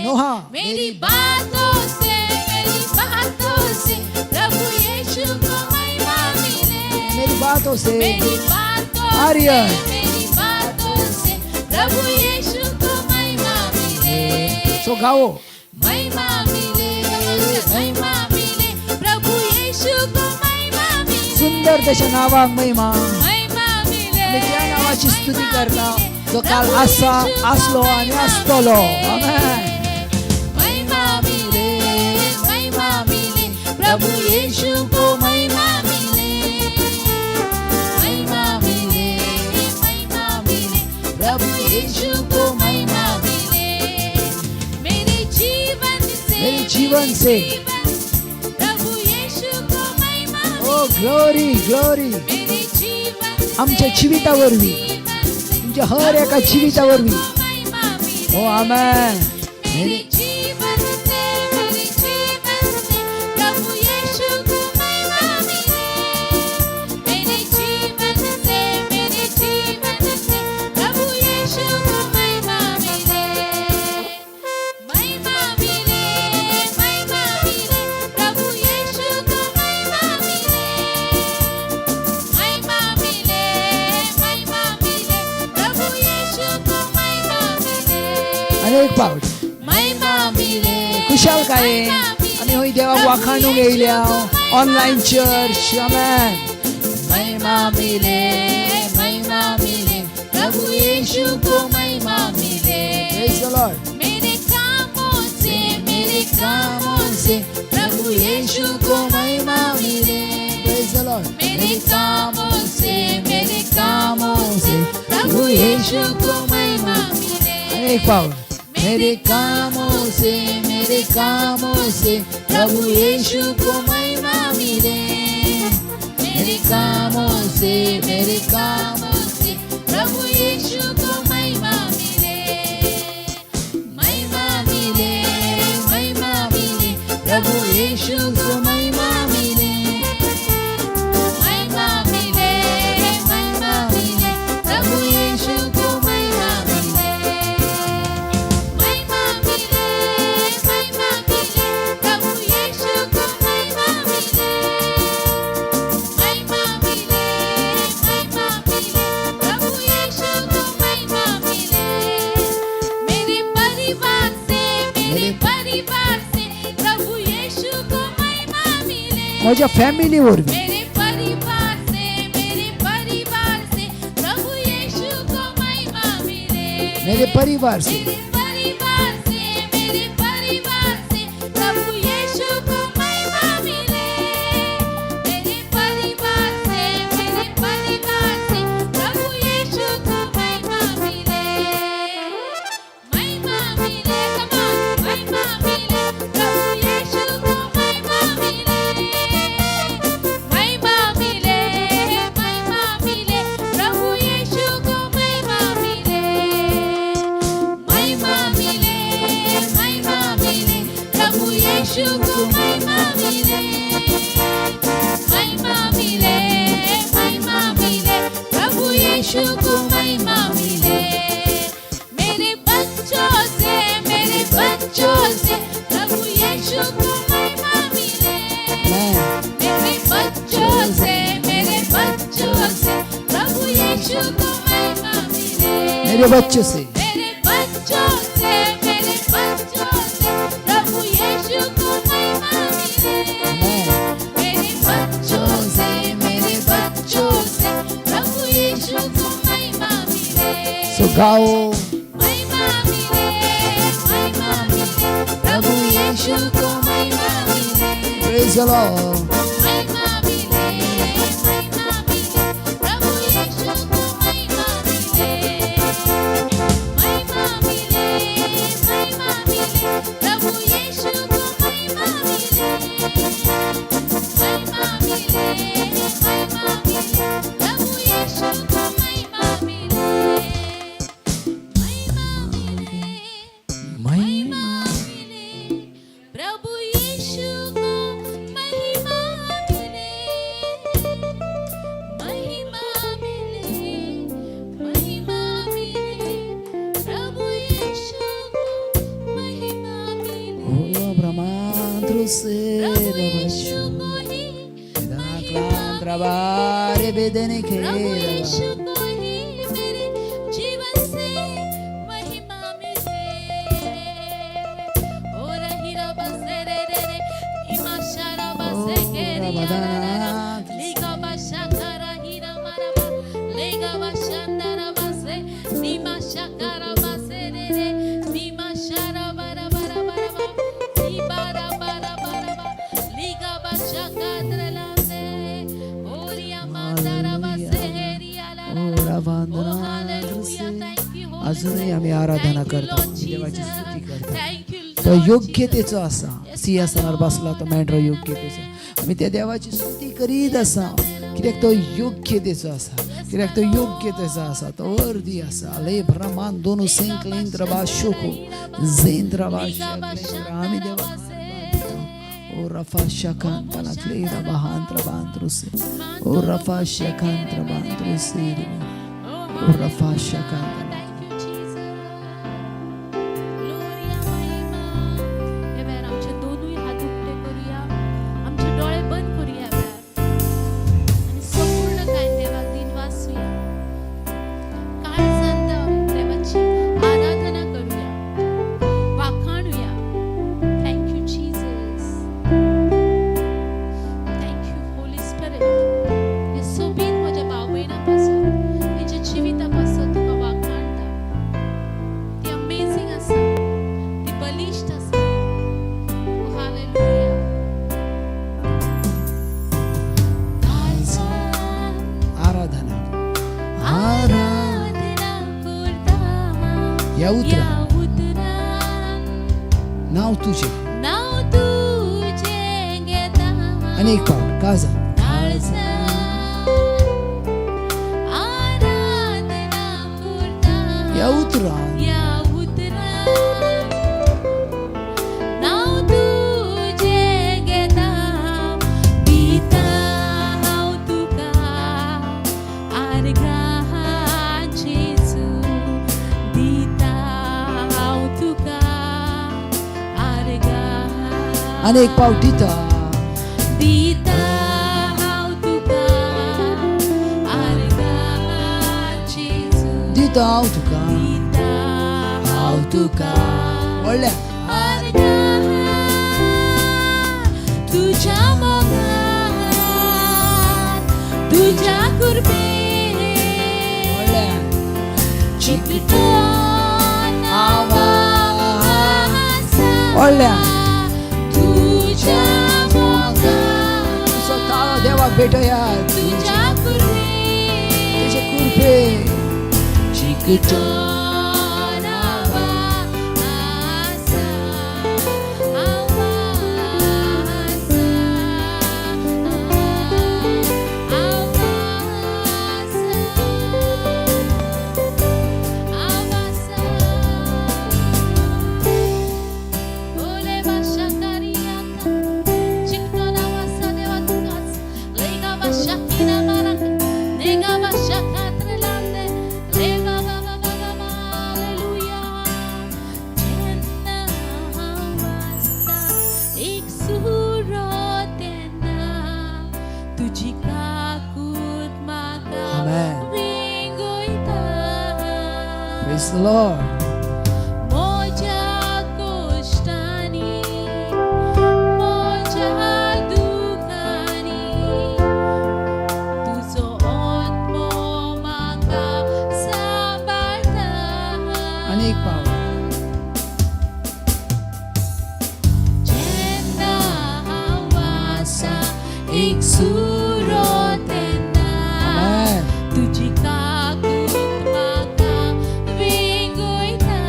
नोहा मेरी बातों से प्रभु यीशु को महिमा मिले मेरी बातों से मेरी बातों आर्यन से प्रभु यीशु को महिमा मिले सो गाओ महिमा मिले प्रभु यीशु को महिमा मिले सुंदर त्याच्या नावाक महिमा महिमा मिले आम्ही त्या नावाची स्तुती करता जो काल असा असलो आणि असतलो आमेन महिमा मिले प्रभु यीशु को महिमा मिले महिमा मिले प्रभु यीशु को महिमा मिले मेरे जीवन से प्रभु यीशु को महिमा ओ ग्लोरी ग्लोरी मेरे जीवन आमच्या जीवितावरवी तुमच्या हर एका जीवितावरवी महिमा मिले ओ आमेन मेरे जीवन से प्रभु यीशु को महिमा मिले मेरे जीवन से प्रभु यीशु को महिमा मिले महिमा मिले प्रभु यीशु को महिमा मिले महिमा मिले प्रभु यीशु को महिमा मिले अनेक पावट महिमा मिले खुशाल काय आम्ही होई देवाक वाखाणूक येयल्या ऑनलाइन चर्च आमेन महिमा मिले प्रभु यीशु को महिमा मिले प्रेज द लॉर्ड मेरे कामों से प्रभु यीशु को महिमा मिले प्रेज द लॉर्ड मेरे कामों से प्रभु यीशु को महिमा मिले अनेक पावट मेरे कामों से प्रभु यीशु को महिमा मिले मेरे कामों से प्रभु यीशु को महिमा मिले महिमा मिले प्रभु यीशु को महिमा मिले महिमा मिले प्रभु यीशु को महिमा मिले महिमा मिले प्रभु यीशु को महिमा मिले महिमा मिले प्रभु यीशु को महिमा मिले मेरे परिवार से प्रभु यीशु को महिमा मिले माझ्या फॅमिलीवरवी मेरे परिवार से प्रभु यीशु को महिमा मिले मेरे परिवार से मेरे परिवार से प्रभु यीशु को महिमा मिले मेरे परिवार से प्रभु यीशु को महिमा मिले महिमा मिले महिमा मिले प्रभु यीशु को महिमा मिले महिमा मिले प्रभु यीशु को महिमा मिले महिमा मेरे बच्चों से मेरे बच्चों से प्रभु यीशु को महिमा मिले मेरे बच्चों से प्रभु यीशु को महिमा मिले सो गाओ महिमा मिले प्रभु यीशु को महिमा मिले प्रेज द लॉर्ड महिमा मिले प्रभु यीशु को महिमा मिले महिमा मिले प्रभु यीशु को महिमा मिले महिमा मिले प्रभु यीशु को महिमा मिले महिमा मिले महिमा मिले प्रभु यीशु को महिमा मिले महिमा मिले प्रभु यीशु को महिमा मिले ओ ब्रह्मांद्र से प्रभु यीशु को ही Trabare bedene che प्रभु यीशु को ही मेरे जीवन से महिमा मिले ओ रहीरा बसे रे इमाशारा बसे के लीगा बशा करा हीरा मारा लेगा बशंदरा बसे निमाशा करा बसे रे निमाशारा bara bara bara bara bara bara लीगा बशा काद्रलांदे ओरिया मांदरा बसे हेरिया ला ओरा वंदना अजूनही आम्ही आराधना करतो देवाची स्तुती करतो तो योग्यतेचो असा सिंहासनार बसला तो मेंढरो योग्यतेचो आम्ही त्या देवाची स्तुती करीत असा कित्याक तो योग्यतेचो असा कित्याक तो योग्यतेचो असा तो वर्दी असा ले ब्रह्मान दोन सेंक्लेंद्र बाशोको जेंद्र बाशा आम्ही देवा ओ रफा शकांतला क्लेरा बहांत्र बांत्रुसे ओ रफा शकांत्र बांत्रुसे ओ रफा शकांतला आमचे दोनूय हात उक्ते करूया आमचे डोळे बंद करूया आणि संपूर्ण काय देवाक दिन वाचूया काळजांत देवाची आराधना करूया वाखाणूया thank you Jesus thank you holy spirit हे सोबीत माझ्या भाव बहिणापासून त्यांच्या जीवितापासून तुका वाखाणता ती अमेझिंग आसा ती बलिष्ठ आसा हालेलुया आराधना या उतरा नाव तुझे अनेक पाऊल काजा या उतरा अनेक पाऊल दिता दिता हांव तुका आर्गां जेजू दिता हांव तुका दिता हांव तुका व्हडल्या आर्गां तुज्या मोगान तुज्या कुर्बेन व्हडल्या चिकटोन आवासा व्हडल्या तुज्या मोगान स्वतः देवाक भेटूया तुज्या कुर्बेन तुझे कृपे चिकटोन आवासा Ole basha kariata चिकटोन आवासा देवा तुकाच लेगा basha Lord. माझ्या कष्टानी माझ्या दुखानी तुझो आत्मा म्हाका सांभाळता. आणि एक पाव. जेन्ना हांव आसा एक सुरो तेन्ना Amen. तुजी काकूट म्हाका विंगयता.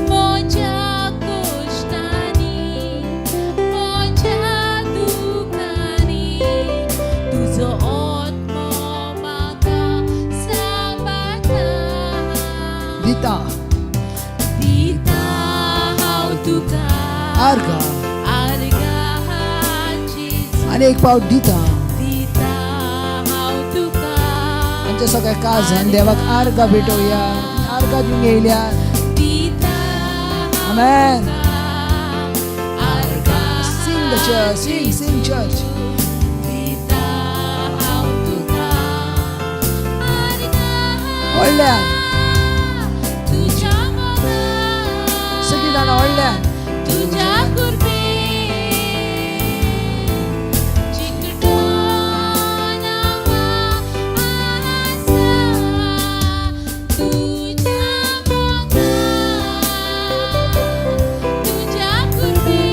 माझ्या कष्टानी माझ्या दुखानी तुजो आत्मा म्हाका सांभाळता. दिता दिता हांव तुका अर्घा. आर्गा जेजू. आणि एक पाव दिता. दिता हांव तुका आमच्या सगळ्या काळजान देवाक अर्घा भेटोवया. अर्घा दिवंक येयल्या. दिता Amen. आर्गा Sing the church. Sing church. दिता हांव तुका आर्गा व्हडल्यान तुज्या मोगा सगळीं जाणां व्हडल्यान तुज्या कुर्बे चिकटोन आसा तुज्या मोगा तुज्या कुर्बे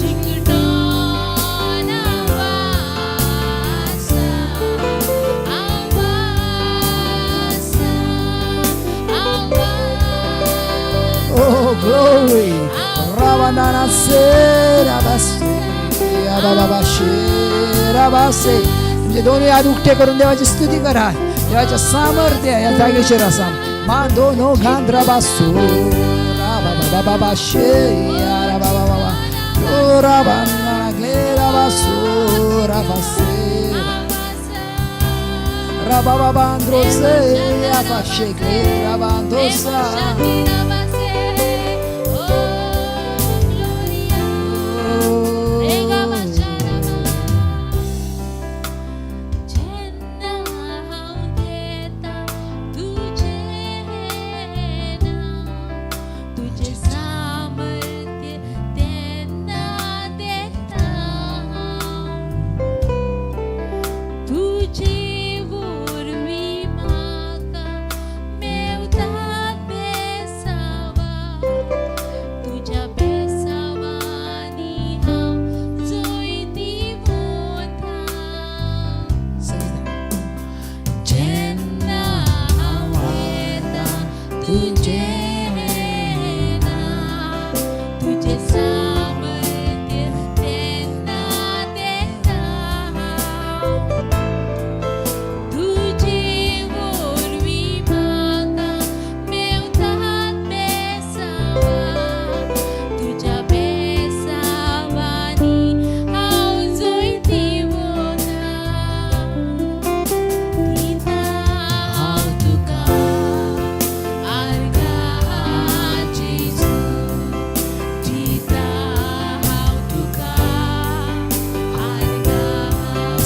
चिकटोन आसा Oh, glory. Rabanana se rabase. Abababashe rabase. म्हणजे दोन्ही हात उठे करून देवाची स्तुती करा. देवाच्या सामर्थ्य या जागेचेर आसा. मांदो नो गांद्राबासो राबाबाबाबाशे राबाबाबा ओ राबाना ग्लेराबासो राबासे राबाबाबांद्रोसे abashe glerabandosa.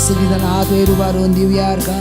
सगळी जाणां हात वयर उबारून दिवया अर्घा.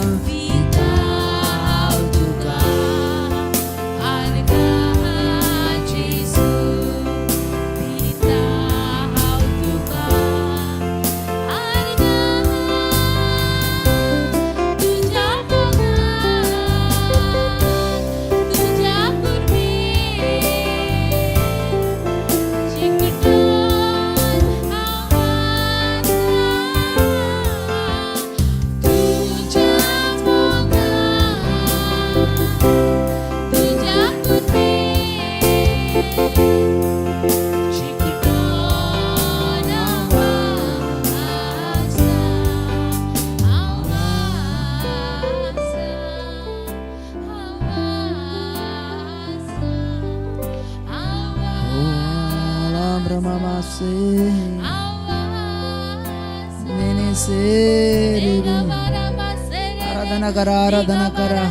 आराधना करा आराधना करा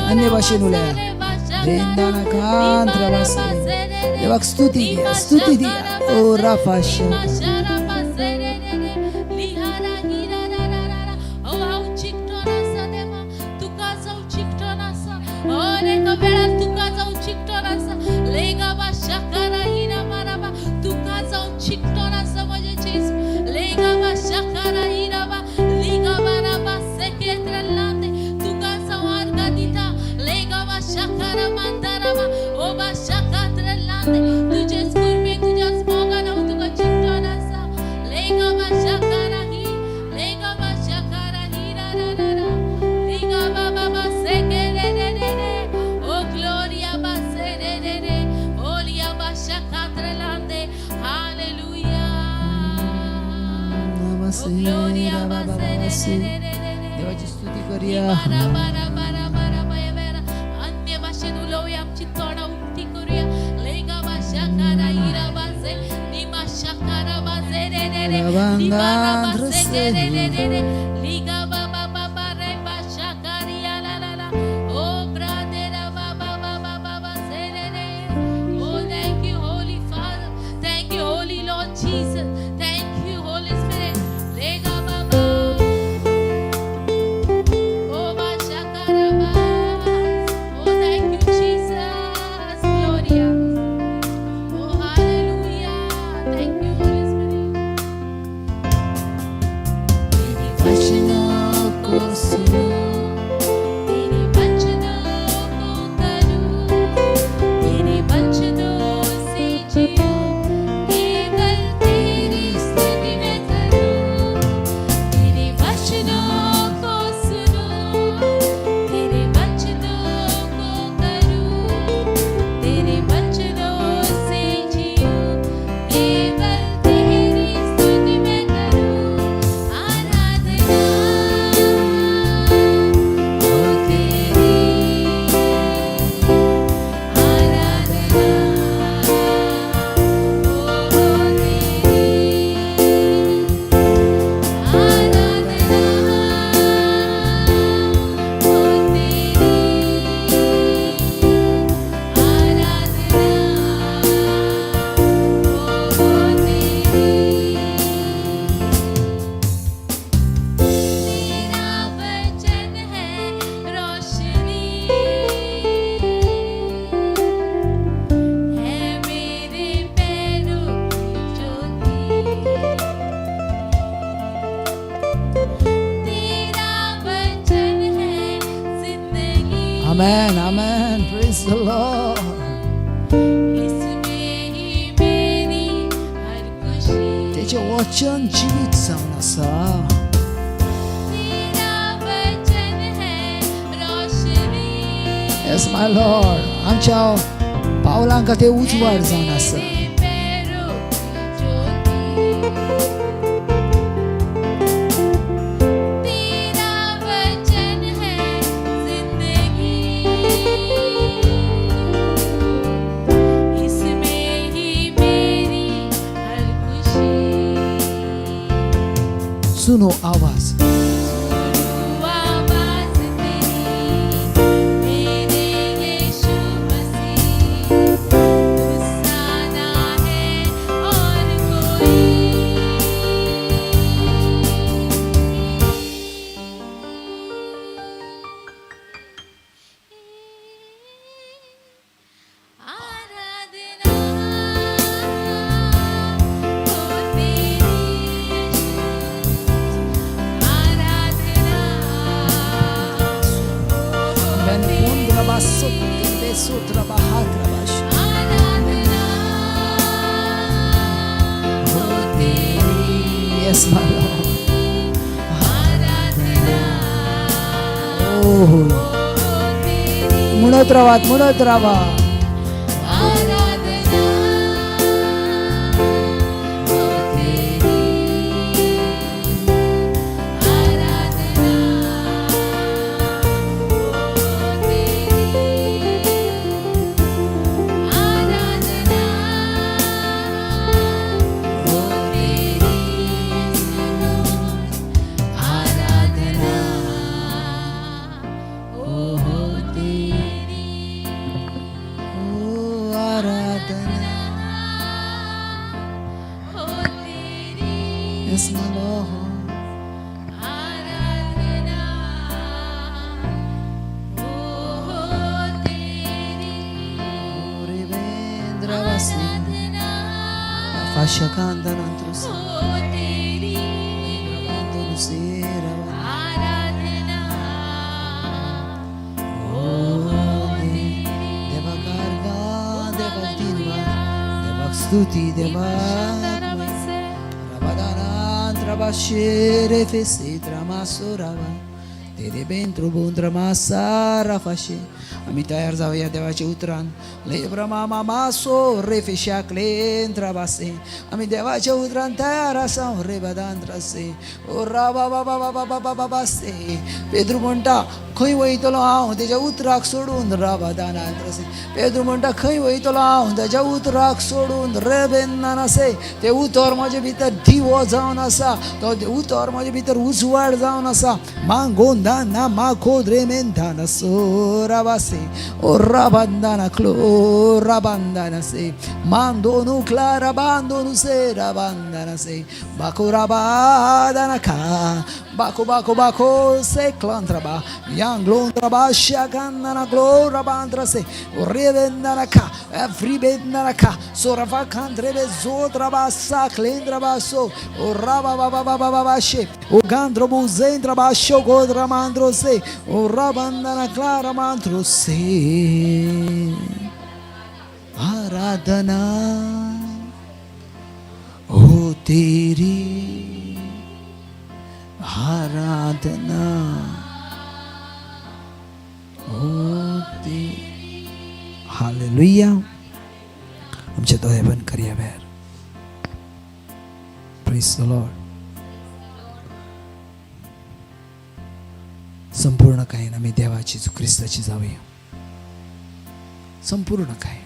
अन्य भाषेन उलया देवाक स्तुती दिया ओ राफा वेळार तुका जाऊन चिकटोन आसा लेगा बा शाकारा हिरा माराबा तुका जाऊन चिकटोन आसा म्हजे जेजू लेगा बा शाकारा हिरा बा लिगा बाराबा सेकेत्र लांदे तुका जाऊन अर्गा दिता लेगा बा शाकारा मांदाराबा ओ बा शाकात्र लांदे तुझेच कुर्बे तुझ्याच मोगान हांव तुका चिकटोन आसा लेगा बा शाकारा ही लेगा बा शाकारा हिरा रा रा रा लिगा बा बा सेकेरे रे रे रे ओ ग्लोria बा से रे रे रे ओ लिया बा शाकात्र लांदे हालेलुया नमस्ते ओ ग्लोria बाबा बा से रे नमस्ते रे रे रे रे देवाची स्तुती करूया बारा बारा बारा बारा बाया बारा अन्य भाषेत उलोवया आमची तोंडां उक्ती करूया लेगा भाषा कारा हिरा बाजे निमा शाकारा बाजे रे रे रे निबारा बाजे रे रे रे रे लिगा बाबा बाबा रे भाषा कारिया ला ला ला ओ ब्रादेरा बाबा बाबा बाबा से रे रे ओ thank you holy father thank you holy lord jesus thank you holy spirit लेगा बाबा Oh, Bashakaraba. Oh, thank you, Jesus. Gloria. Oh, hallelujah. Thank you, Holy Spirit. तेरी वचनों को सुनो, तेरे वचनों को करूं, तेरे वचनों से जियो, केवल तेरी स्तुति मैं करूं। तेरे वचनों को सुनो, तेरे वचनों को करूं, तेरे वचनों से जियो, केवल तेरी स्तुति मैं करूं। आराधना हो तेरी, आराधना हो Amen, amen. Praise the Lord. इसमें ही मेरी हर खुशी त्याचे वचन जीवित जावन आसा. तेरा वचन है रोशनी Yes, my Lord. आमच्या पावलांका ते उजवाड जावन आसा. मेरे पैरों की ज्योति तेरा वचन है जिंदगी इसमें ही मेरी हर खुशी सुनो आवाज. आवाज़ तेरी मेरे यीशु मसीह तुझसा ना है और कोई आराधना हो तेरी आराधना Ben pondra basso tende sotra bahadra bash. आराधना हो तेरी Yes, my Lord. Aradhana Oh, हो तेरी म्हणत रावा. आराधना हो तेरी आराधना हो तेरी आराधना हो तेरी आराधना हो तेरी Oh, आराधना. हो तेरी Yes, my Lord. आराधना हो तेरी Rafasha Kandanantros. ओ तेरी आराधना ओ तेरी Devakarga, Devakdinva, Devakstuti, Imashandaravase Devak Rabashere Fesi Dramasurava. तेरे बेंद्र बोंद्र मासा रफाशे आम्ही तयार जाऊया देवाचे उतरान लेब्रमा मामासो रे फिशा क्लेंद्र बासे आम्ही देवाचे उतरान तयार असा रे बदांद्रसे ओ रा बाबा बाबा बाबा बाबा बासे पेद्रू म्हणटा खंय वयतलो हांव तेज्या उतराक सोडून रा बदांद्रसे पेद्रू म्हणटा खंय वयतलो हांव तेज्या उतराक सोडून रे बेन्नानसे ते उतर म्हजे भितर दिवो जावन आसा तो उतर म्हजे भितर उजवाड जावन आसा मागोन Dana makodre mentana sorabase o rabandana clo rabandana se mandonu clara bandonu se rabandana se bakurabadana ka bako se clantraba yang glontraba shagandana glo rabandra se o revendana ka every bendana ka sorava kandrebe zotraba sa clendraba so o rababa she o gandrobu zendraba shogodra mandro se o rabandana clara mandro se आराधना हो तेरी आराधना हो तेरी hallelujah आमचे दोळे बंद करूया बाहेर praise the Lord संपूर्ण काय आम्ही देवाची ख्रिस्ताची जाऊया संपूर्ण काय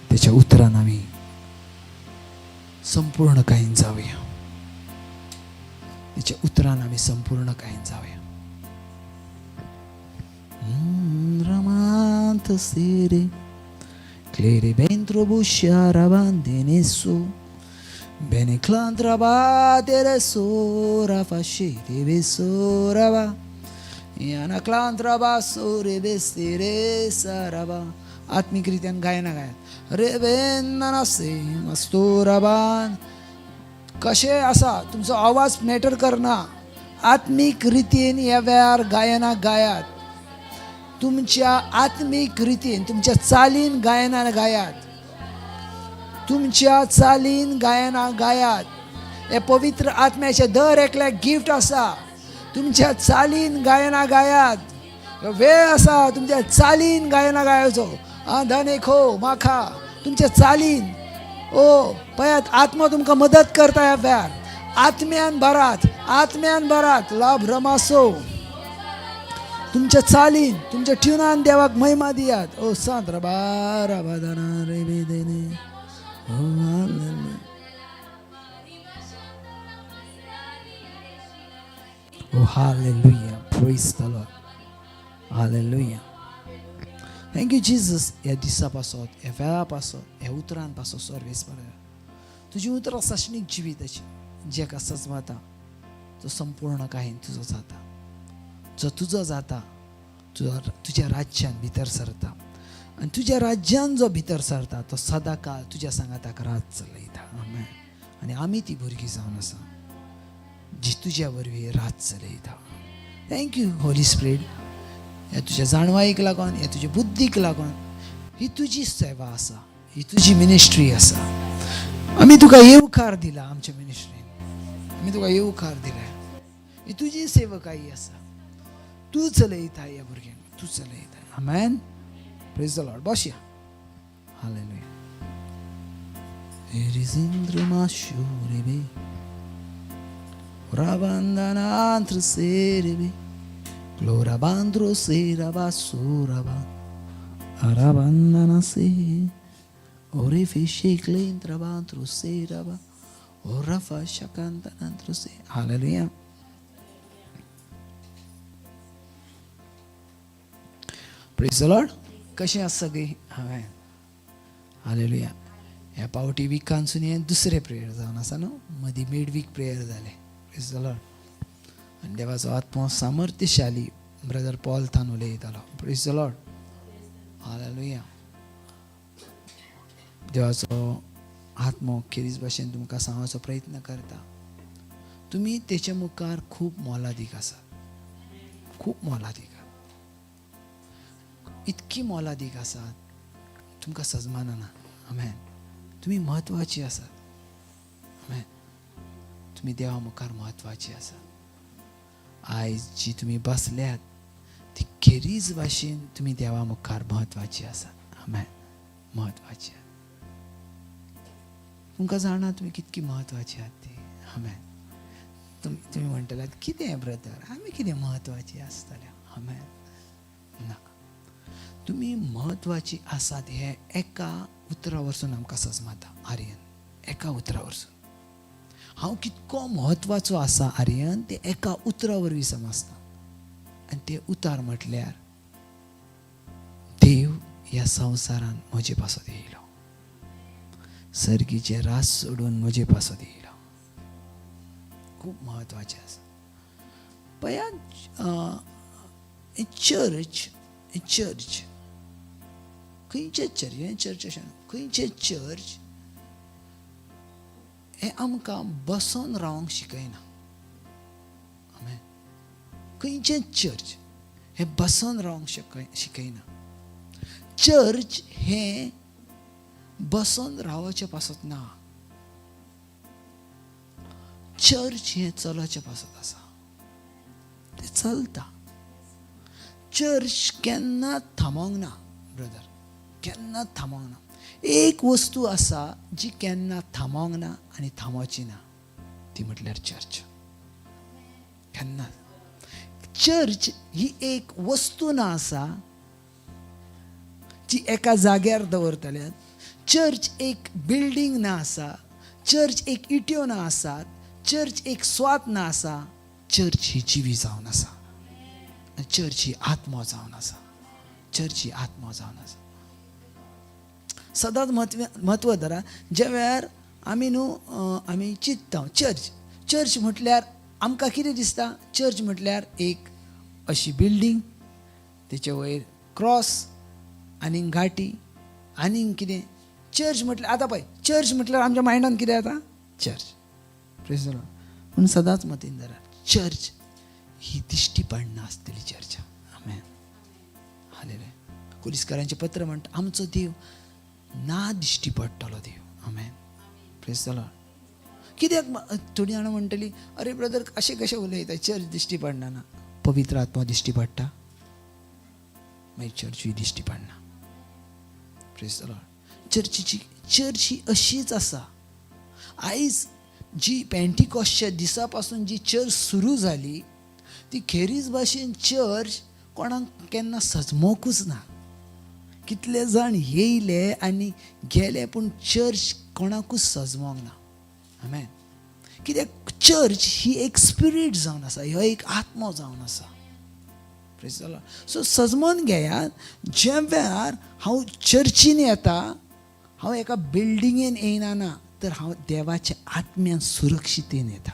त्याच्या उत्तरान आम्ही संपूर्ण काहीन जाऊया त्याच्या उत्तरान आम्ही संपूर्ण काहीन जाऊया Ramanto sere clere bentro busciara bandene su bene clandra batere sora fascire besora va yana clandra basore bestire sarava आत्मिकरित्या गायना गायत रेवेन्नासे मस्तुराबान कशे असा तुमचो आवाज मॅटर करना आत्मिक रितीन ह्या वेळार गायना गायात तुमच्या आत्मिक रितीन तुमच्या चालीन गायना गायात तुमच्या चालीन गायना गायात हे पवित्र आत्म्याचे दर एकल्याक गिफ्ट आसा तुमच्या चालीन गायना गायात वेळ आसा तुमच्या चालीन गायना गायचो धने खो माखा तुमच्या चालीन ओ पयात आत्मा तुमकां मदत करता ह्या वेळार आत्म्यान भरात लाभ रमासो तुमच्या चालीन तुमच्या ट्युनान देवाक महिमा दियात ओ सांद्र बारा बादाना रे बेदेने ओ हालेलुया ओ hallelujah praise the lord hallelujah Thank you, Jesus. ह्या दिसा पासत ह्या वेळा पासत ह्या उतरान पासत सर्वेस बरें तुजी उतरां साशणीक जिविताची जेका सजवाता तो संपूर्ण काहीन तुजो जाता जो तुजो जाता तुज्या राज्यान भितर सरता आनी तुज्या राज्यान जो भितर सरता तो सदा काळ तुज्या सांगाताक रात चलयता आमेन आनी आमी ती भुरगीं जावन आसा जी तुज्या वरवीं रात चलयता थँक्यू होली स्पिरीट ह्या तुज्या जाणवाईक लागून ह्या तुज्या बुद्धीक लागून ही तुजी सेवा आसा ही तुजी मिनिस्ट्री आसा आमी तुका येवकार दिला आमच्या मिनिस्ट्रीन आमी तुका येवकार दिला ही तुजी सेवकाई आसा तूं चलयता ह्या भुरग्यांक तूं चलयता आमेन प्रेज द लॉर्ड बसया हालेलुया एरिजिंद्र माशुरेबे राबांदानांत्र सेरेबे Glora bandro sera basuraba arabandana se ore fishe clentra bandro sera ba ora fascia canta dentro se hallelujah praise the lord कशें आसा सगळीं हांवें हालेलुया ह्या पावटी विकांसून हें दुसरें प्रेयर जावन आसा न्हू मदीं मिड वीक प्रेयर जालें प्रेज द लॉर्ड आनी देवाचो आत्मो सामर्थ्यशाली ब्रदर पॉल थान उलयतालो प्रेज द लॉर्ड हालेलुया देवाचो आत्मो खेरीज भाशेन तुमकां सांगपाचो प्रयत्न करता. तुमी तेच्या मुखार खूब मोलादीक आसात, खूब मोलादीक, इतकी मोलादीक आसात तुमकां सजमाना. आमेन. तुमी म्हत्वाची आसात. आमेन. तुमी देवा मुखार म्हत्वाची आसात. आयज जी तुमी बसल्यात ती खेरीज भाशेन तुमी देवा मुखार म्हत्वाची आसात. आमेन. म्हत्वाची. तुमकां जाणा तुमी कितकी म्हत्वाची आहात ती. आमेन. तुमी म्हणटल्यात कितें ब्रदर, आमी कितें म्हत्वाची आसतले. आमेन. नाका, तुमी म्हत्वाची आसात हे एका उतरा वरसून आमकां समजता. आर्यन, एका उतरा वरसून हांव कितको म्हत्वाचो आसा आर्यन ते एका उतरा वरवीं समजता. आनी ते उतार म्हटल्यार देव ह्या संवसारान म्हजे पासत येयलो, सर्गीचे रास सोडून म्हजे पासत येयलो. खूब म्हत्वाचे आसा. पळयात, चर्च खंयचे चर्च अशें खंयचे चर्च हे आमकां बसून रावंक शिकयना. आमेन. खंयचे चर्च हे बसून रावंक शिकयना. चर्च हे बसून रावचे पासत ना. चर्च हे चलचे पासत आसा. ते चलता. चर्च केन्ना थांबोंक ना ब्रदर, केन्ना थांबोंक ना. एक वस्तू आसा जी केन्ना थांबोंक ना आनी थांबोची ना, ती म्हटल्यार चर्च. केन्ना चर्च ही एक वस्तू ना आसा जी एका जाग्यार दवरतल्यात. चर्च एक बिल्डींग ना आसा. चर्च एक इट्यो ना आसात. चर्च एक स्वात ना आसा. चर्च ही जिवी जावन आसा. चर्च ही आत्मा जावन आसा. चर्च ही आत्मा जावन आसा. सदांच म्हत्व धरा. ज्या वेळार आमी चिंतता चर्च म्हटल्यार आमकां कितें दिसता. चर्च म्हटल्यार एक अशी बिल्डींग, तेचे वयर क्रॉस आनीक घाटी आनीक कितें. चर्च म्हटल्यार आतां पळय, चर्च म्हटल्यार आमच्या मायंडान कितें जाता. चर्च. Praise the Lord. पूण सदांच मतीन धरा, चर्च ही दिश्टी पडना आसतली चर्च. आमेन. हालेलुया. कुलिस्कारांचें पत्र म्हणटा आमचो देव ना दिश्टी पडटलो देव. आमेन. Praise the lord. कित्याक थोडी जाणां म्हणटली अरे ब्रदर अशें कशें उलयता, चर्च दिश्टी पडना. ना, पवित्र आत्मा दिश्टी पडटा मागीर चर्चूय दिश्टी पडना. Praise the Lord. चर्च ही अशीच आसा. आयज जी पेंटिकॉस्टच्या दिसा पासून जी चर्च सुरू जाली ती खेरीज भाशेन चर्च कोणाक केन्ना सजमोकूच ना. कितले जाण येयले आनी गेले पूण चर्च कोणाकूच सजमोंक ना. आमेन. कित्याक चर्च ही एक स्पिरीट जावन आसा, ह्यो एक आत्मो जावन आसा. Praise the lord. सो सजमोन घेयात. ज्या वेळार हांव चर्चीन येता हांव एका बिल्डिंगेन येयना, तर हांव देवाच्या आत्म्यान सुरक्षितेन येता.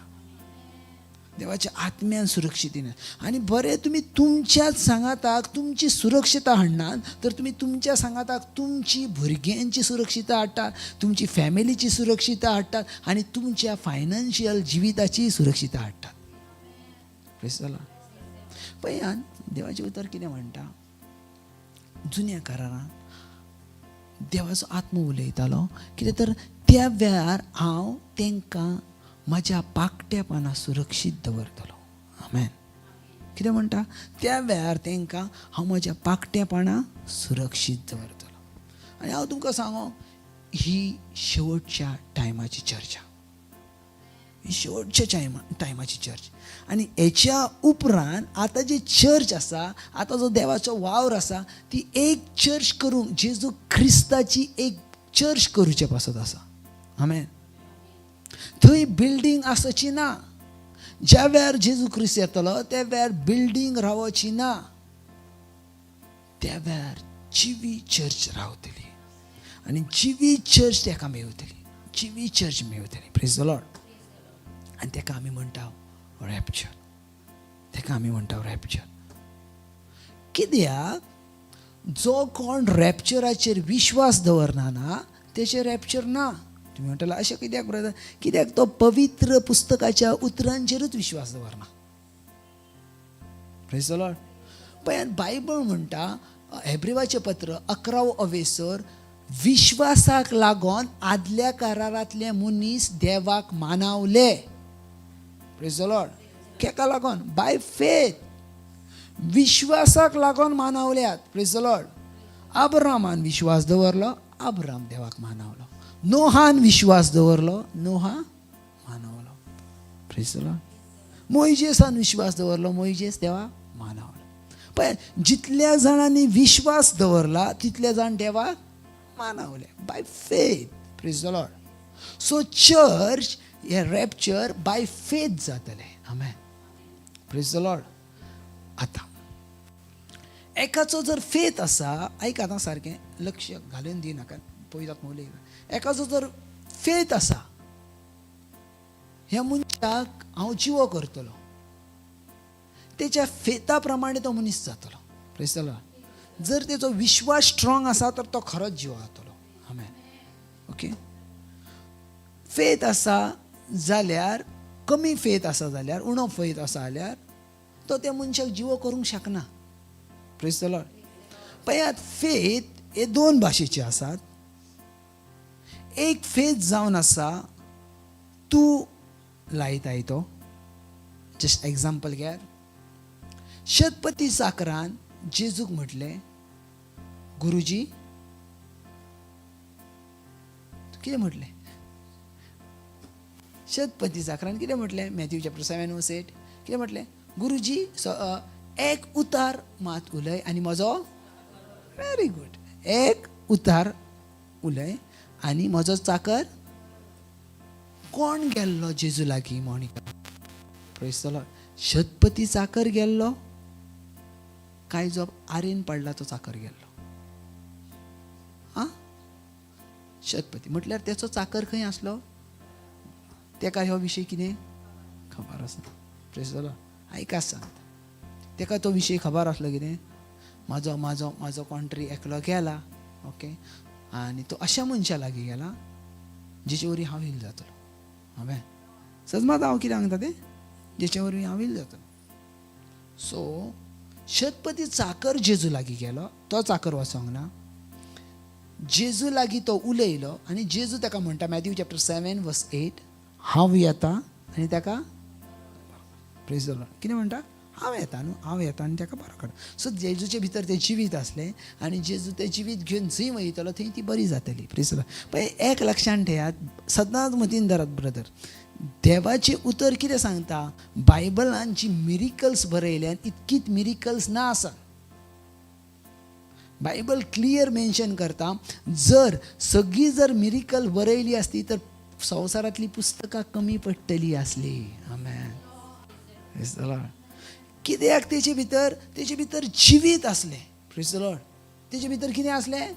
देवाच्या आत्म्यान सुरक्षितेन. आनी बरें तुमी तुमच्याच सांगाताक तुमची सुरक्षिता हाडनात, तर तुमी तुमच्या सांगाताक तुमची भुरग्यांची सुरक्षिता हाडटात, तुमची फॅमिलीची सुरक्षिता हाडटात आनी तुमच्या फायनान्शियल जिविताची सुरक्षिता हाडटात. Praise the lord. पळयात देवाचें उतर कितें म्हणटा. जुन्या करारान देवाचो आत्मो उलयतालो कितें तर त्या वेळार हांव तांकां म्हज्या पाकट्यापणा सुरक्षीत दवरतलो. आमेन. कितें म्हणटा. त्या वेळार तांकां हांव म्हज्या पाकट्यापणा सुरक्षीत दवरतलो. आनी हांव तुमकां सांगो ही शेवटच्या टायमाची चर्चा. ही शेवटच्या टायमाची चर्च. आनी हेच्या उपरांत आतां जी चर्च आसा, आतां जो देवाचो वावर आसा, ती एक चर्च करूंक जेजू क्रिस्ताची एक चर्च करूचे पासत आसा. आमेन. थंय बिल्डींग आसची ना. ज्या वेळार जेजू क्रिस्त येतलो त्या वेळार बिल्डींग रावची ना. त्या वेळार जिवी चर्च रावतली आनी जिवी चर्च ताका मेवतली. जिवी चर्च मेवतली. Praise the lord. आनी ताका आमी म्हणटा रॅप्चर. ताका आमी म्हणटा रॅप्चर. कित्याक जो कोण रॅप्चराचेर विश्वास दवरना ना तेचेर रॅप्चर ना. तुम्ही म्हणटला अशें कित्याक ब्रदर? कित्याक तो पवित्र पुस्तकाच्या उतरांचेरूच विश्वास दवरना. Praise the lord. पळयात बायबल म्हणटा हेब्रेवाचें पत्र 11 अवेसर, विश्वासाक लागोन आदल्या करारांतले मनीस देवाक मानावले. Praise the Lord. केका लागोन? Bye faith. विश्वासाक लागोन मानावल्यात. Praise the lord. अब्रामान विश्वास दवरलो, अब्राम देवाक मानावलो. नोहान विश्वास दवरलो, नोहा मानावलो. Praise the lord. मोइजेसान विश्वास दवरलो, मोइजेस देवाक मानावलो. पण जितल्या जाणांनी विश्वास दवरला तितले जाण देवाक मानावले by faith. Praise the lord. So church हे रॅप्चर बाय फेथ जातले. आमेन. Praise the lord. आता एकाचो जर फेथ आसा, आयकात आतां सारकें लक्ष घालून दिनाका, पळयतात मौली. एकाचो जर फेथ आसा, ह्या मनशाक हांव जिवो करतलो, तेच्या फेथा प्रमाणे तो मनीस जातलो. Praise the Lord. जर तेचो विश्वास स्ट्रॉंग आसा तर तो खरोच जिवो जातलो. आमेन. ओके. फेथ आसा जाल्यार, कमी फेथ आसा जाल्यार, उणो फेथ आसा जाल्यार तो त्या मनशाक जिवो करूंक शकना. Praise the lord. पळयात फेथ हे दोन भाशेचे आसात. एक फेथ जावन आसा तूं लायताय तो. जस्ट एग्जाम्पल घेयात. शतपती चाकरान जेजूक म्हटलें, गुरुजी कितें म्हटलें? शतपती चाकरान कितें म्हटलें? मॅथ्यू चॅप्टर 7:8 कितें म्हटलें? गुरुजी एक उतार मात उलय आनी म्हजो, व्हेरी गुड, एक उतार उलय आनी म्हजो चाकर. कोण गेल्लो जेजू लागीं? मोनिका. Praise the lord. शतपती चाकर गेल्लो काय जो आरेन पडला तो चाकर गेल्लो? शतपती म्हटल्यार तेचो चाकर खंय आसलो? तेका ह्यो विशय कितें खबर आसना. Praise the Lord. आयकात सांगता. तेका तो विशय खबर आसलो कितें? म्हाजो म्हाजो म्हाजो कॉन्ट्री एकलो गेला. ओके. आनी तो अशा मनशा लागीं गेला जेचे वरी हांव हील जातलो. हांवें सजमात हांव कितें सांगता तें? जेचे वरवीं हांव हील जातलो. सो शतपती चाकर जेजू लागीं गेलो. तो चाकर वचोंक ना. जेजू लागीं तो उलयलो आनी जेजू ताका म्हणटा, मॅथ्यू चॅप्टर 7:8, हांव येता आनी ताका. Praise the Lord. कितें म्हणटा? हांव येता न्हू, हांव येता आनी ताका बरो करता. सो जेजूचे भितर तें जिवीत आसलें आनी जेजू तें जिवीत घेवन जंय वयतलो थंय ती बरी जातली. Praise the Lord. पळय एक लक्षांत ठेयात, सदांच मतीन धरात ब्रदर, देवाचें उतर कितें सांगता? बायबलान जी मिरिकल्स बरयल्यान इतकीच मिरिकल्स ना आसा. बायबल क्लियर मेन्शन करता, जर सगळी जर मिरिकल बरयली आसती तर संवसारांतली पुस्तकां कमी पडटली आसली. आमेन. Praise the lord. कित्याक तेचे भितर जिवीत आसलें. Praise the lord. तेचे भितर कितें आसलें?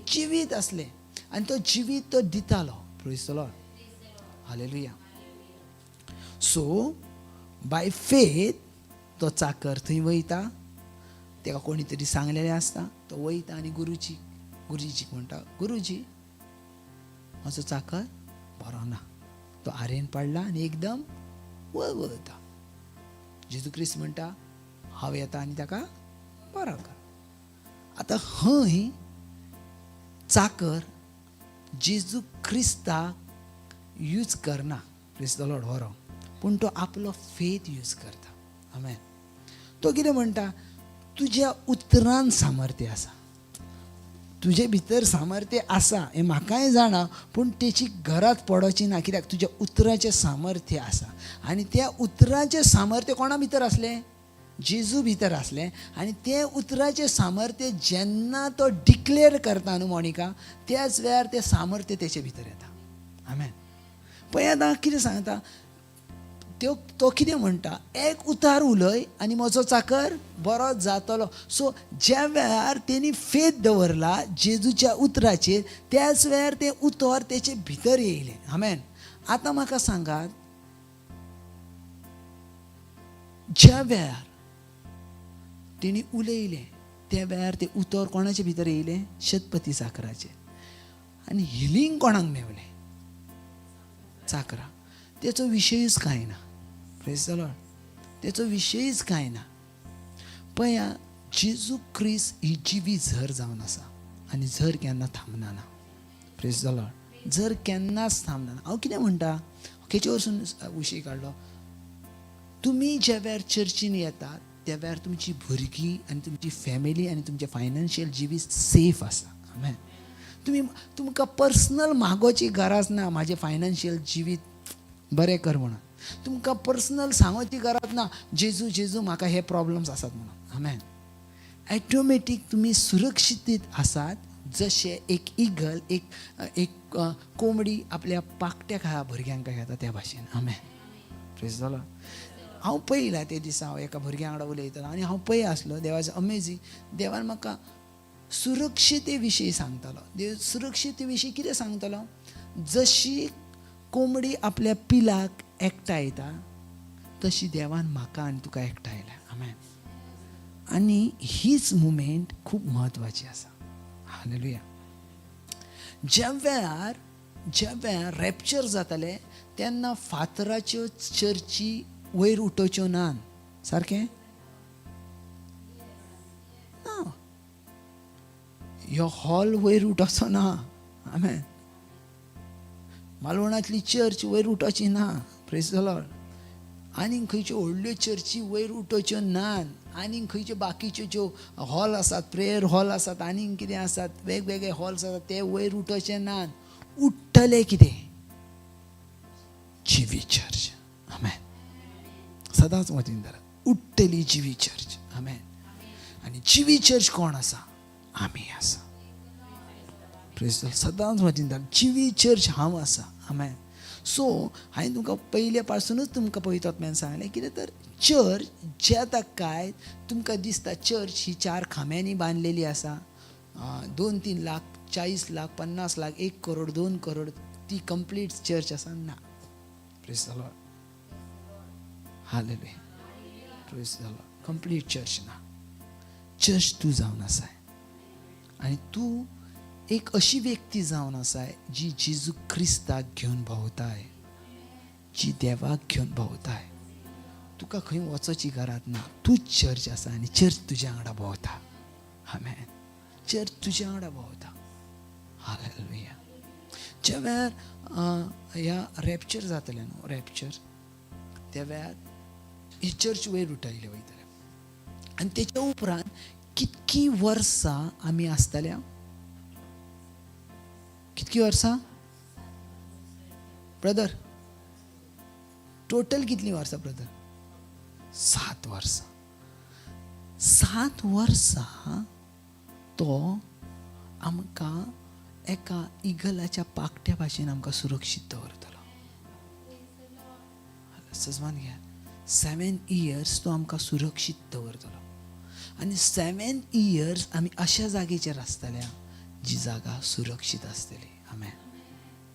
जिवीत आसलें आनी तो जिवीत तो दितालो. Praise the lord. Hallelujah. So by faith तो चाकर थंय वयता. तेका कोणी तरी सांगलेलें आसता. तो वयता आनी गुरुजीक म्हणटा, गुरुजी म्हजो चाकर बरो ना, तो आरेन पडला आनी एकदम वळवळटा. जेजू क्रिस्त म्हणटा, हांव येता आनी ताका बरो कर. आतां हय चाकर जेजू क्रिस्ताक यूज करना. Praise the lord. व्हरो. पूण तो आपलो फेथ यूज करता. आमेन. तो कितें म्हणटा? तुज्या उतरान सामर्थ्य आसा. तुजे भितर सामर्थ्य आसा हें म्हाकाय जाणा, पूण तेची गरज पडोची ना. कित्याक तुज्या उतराचें सामर्थ्य आसा आनी त्या उतराचें सामर्थ्य कोणा भितर आसलें? जेजू भितर आसलें. आनी तें उतराचें सामर्थ्य जेन्ना तो डिक्लेअर करता न्हू मोनिका, त्याच वेळार तें सामर्थ्य तेचे भितर येता. आमेन. पळय आतां कितें सांगता तो कितें म्हणटा? एक उतार उलय आनी म्हजो चाकर बरो जातलो. सो ज्या वेळार तेणी फेथ दवरला जेजूच्या उतराचेर, त्याच वेळार तें उतर तेचे भितर येयलें. आमेन. आतां म्हाका सांगात, ज्या वेळार तेणी उलयलें त्या वेळार तें उतर कोणाचे भितर येयलें? शतपती चाकराचेर. आनी हिलींग कोणाक मेवलें? चाकरा त्याचो विशयच कांय ना. Praise the Lord. त्याचो विशयच कांय ना. पळया जेजू क्रिस्त ही जिवी झर जावन आसा आनी झर केन्ना थांबना ना. Praise the Lord. झर केन्नाच थांबना ना. हांव कितें म्हणटा, केचे वरसून विशय काडलो, तुमी ज्या वेळार चर्चीन येतात त्या वेळार तुमची भुरगीं आनी तुमची फॅमिली आनी तुमचे फायनान्शियल जिवीत सेफ आसा. आमेन. तुमकां पर्सनल मागोवची गरज ना म्हाजें फायनान्शियल जिवीत बरें कर म्हणून. तुमकां पर्सनल सांगोची गरज ना जेजू जेजू म्हाका हे प्रॉब्लम्स आसात म्हणून. आमेन. ऑटोमॅटीक तुमी सुरक्षीत आसात, जशे एक इगल एक कोंबडी आपल्या पाकट्या भुरग्यांक घेता त्या भाशेन. आमेन. Praise the lord. हांव पळयलां ते दिसा हांव एका भुरग्या वांगडा उलयतालो आनी हांव पळय आसलो देवाचें अमेझींग. देवान म्हाका सुरक्षिते विशीं सांगतालो. देव सुरक्षिते विशीं कितें सांगतालो, जशी कोंबडी आपल्या पिलाक एकठांयता तशी देवान म्हाका आनी तुका एकठांयल्या. आमेन. आनी हीच मुमेंट खूब म्हत्वाची आसा. हालेलुया. ज्या वेळार रॅप्चर जाताले तेन्ना फातराच्यो चर्ची वयर उठोवच्यो नान. सारकें ना. ह्यो हॉल वयर उठोवचो ना. आमेन. मालवणांतली चर्च वयर उठोवची ना. Praise the Lord. आनीक खंयच्यो व्हडल्यो चर्ची वयर उठोवच्यो नान. आनीक खंयच्यो बाकीच्यो ज्यो हॉल आसात, प्रेयर हॉल आसात, आनीक कितें आसात, वेगवेगळे हॉल्स आसात, ते वयर उठोवचे नान. उठ्ठले कितें? जिवी चर्च. आमेन. सदांच वचून धरा, उठ्ठली जिवी चर्च. आमेन. आनी जिवी चर्च कोण आसा? आमी आसा. Praise the Lord. सदांच वचून धरा, जिवी चर्च हांव आसा. आमेन. सो हांवें तुमकां पयल्या पासूनच तुमकां पळयतात सांगलें, कितें तर चर्च जेता काय तुमकां दिसता चर्च ही 4 खांब्यांनी बांदलेली आसा, 2-3 लाख, 40 लाख, 50 लाख, 1 करोड, 2 करोड ती कंप्लीट चर्च आसा ना. Praise the lord. Hallelujah. Praise the Lord. Complete church ना. चर्च तूं जावन आसाय आनी तूं एक अशी व्यक्ती जावन आसाय जी जेजू क्रिस्ताक घेवन भोंवताय, जी देवाक घेवन भोंवताय. तुका खंय वचोची गरज ना. तूंच चर्च आसा आनी चर्च तुज्या वांगडा भोंवता. आमेन. चर्च तुज्या वांगडा भोंवता. हालेलुया. ज्या वेळार ह्या रॅप्चर जातलें न्हू, रॅप्चर, त्या वेळार ही चर्च वयर उठयले वयतले आनी तेच्या उपरांत कितकी वर्सां आमी आसतल्या? कितकी वर्सां ब्रदर? टोटल कितली वर्सां ब्रदर? 7 वर्सां. 7 वर्सां तो आमकां एका इगलाच्या पाकट्या भाशेन आमकां सुरक्षीत दवरतलो. सजमान घ्या. 7 इयर्स तो आमकां सुरक्षीत दवरतलो आनी 7 इयर्स आमी अशा जागेचेर आसतल्या जी जागा सुरक्षीत आसतली. आमेन.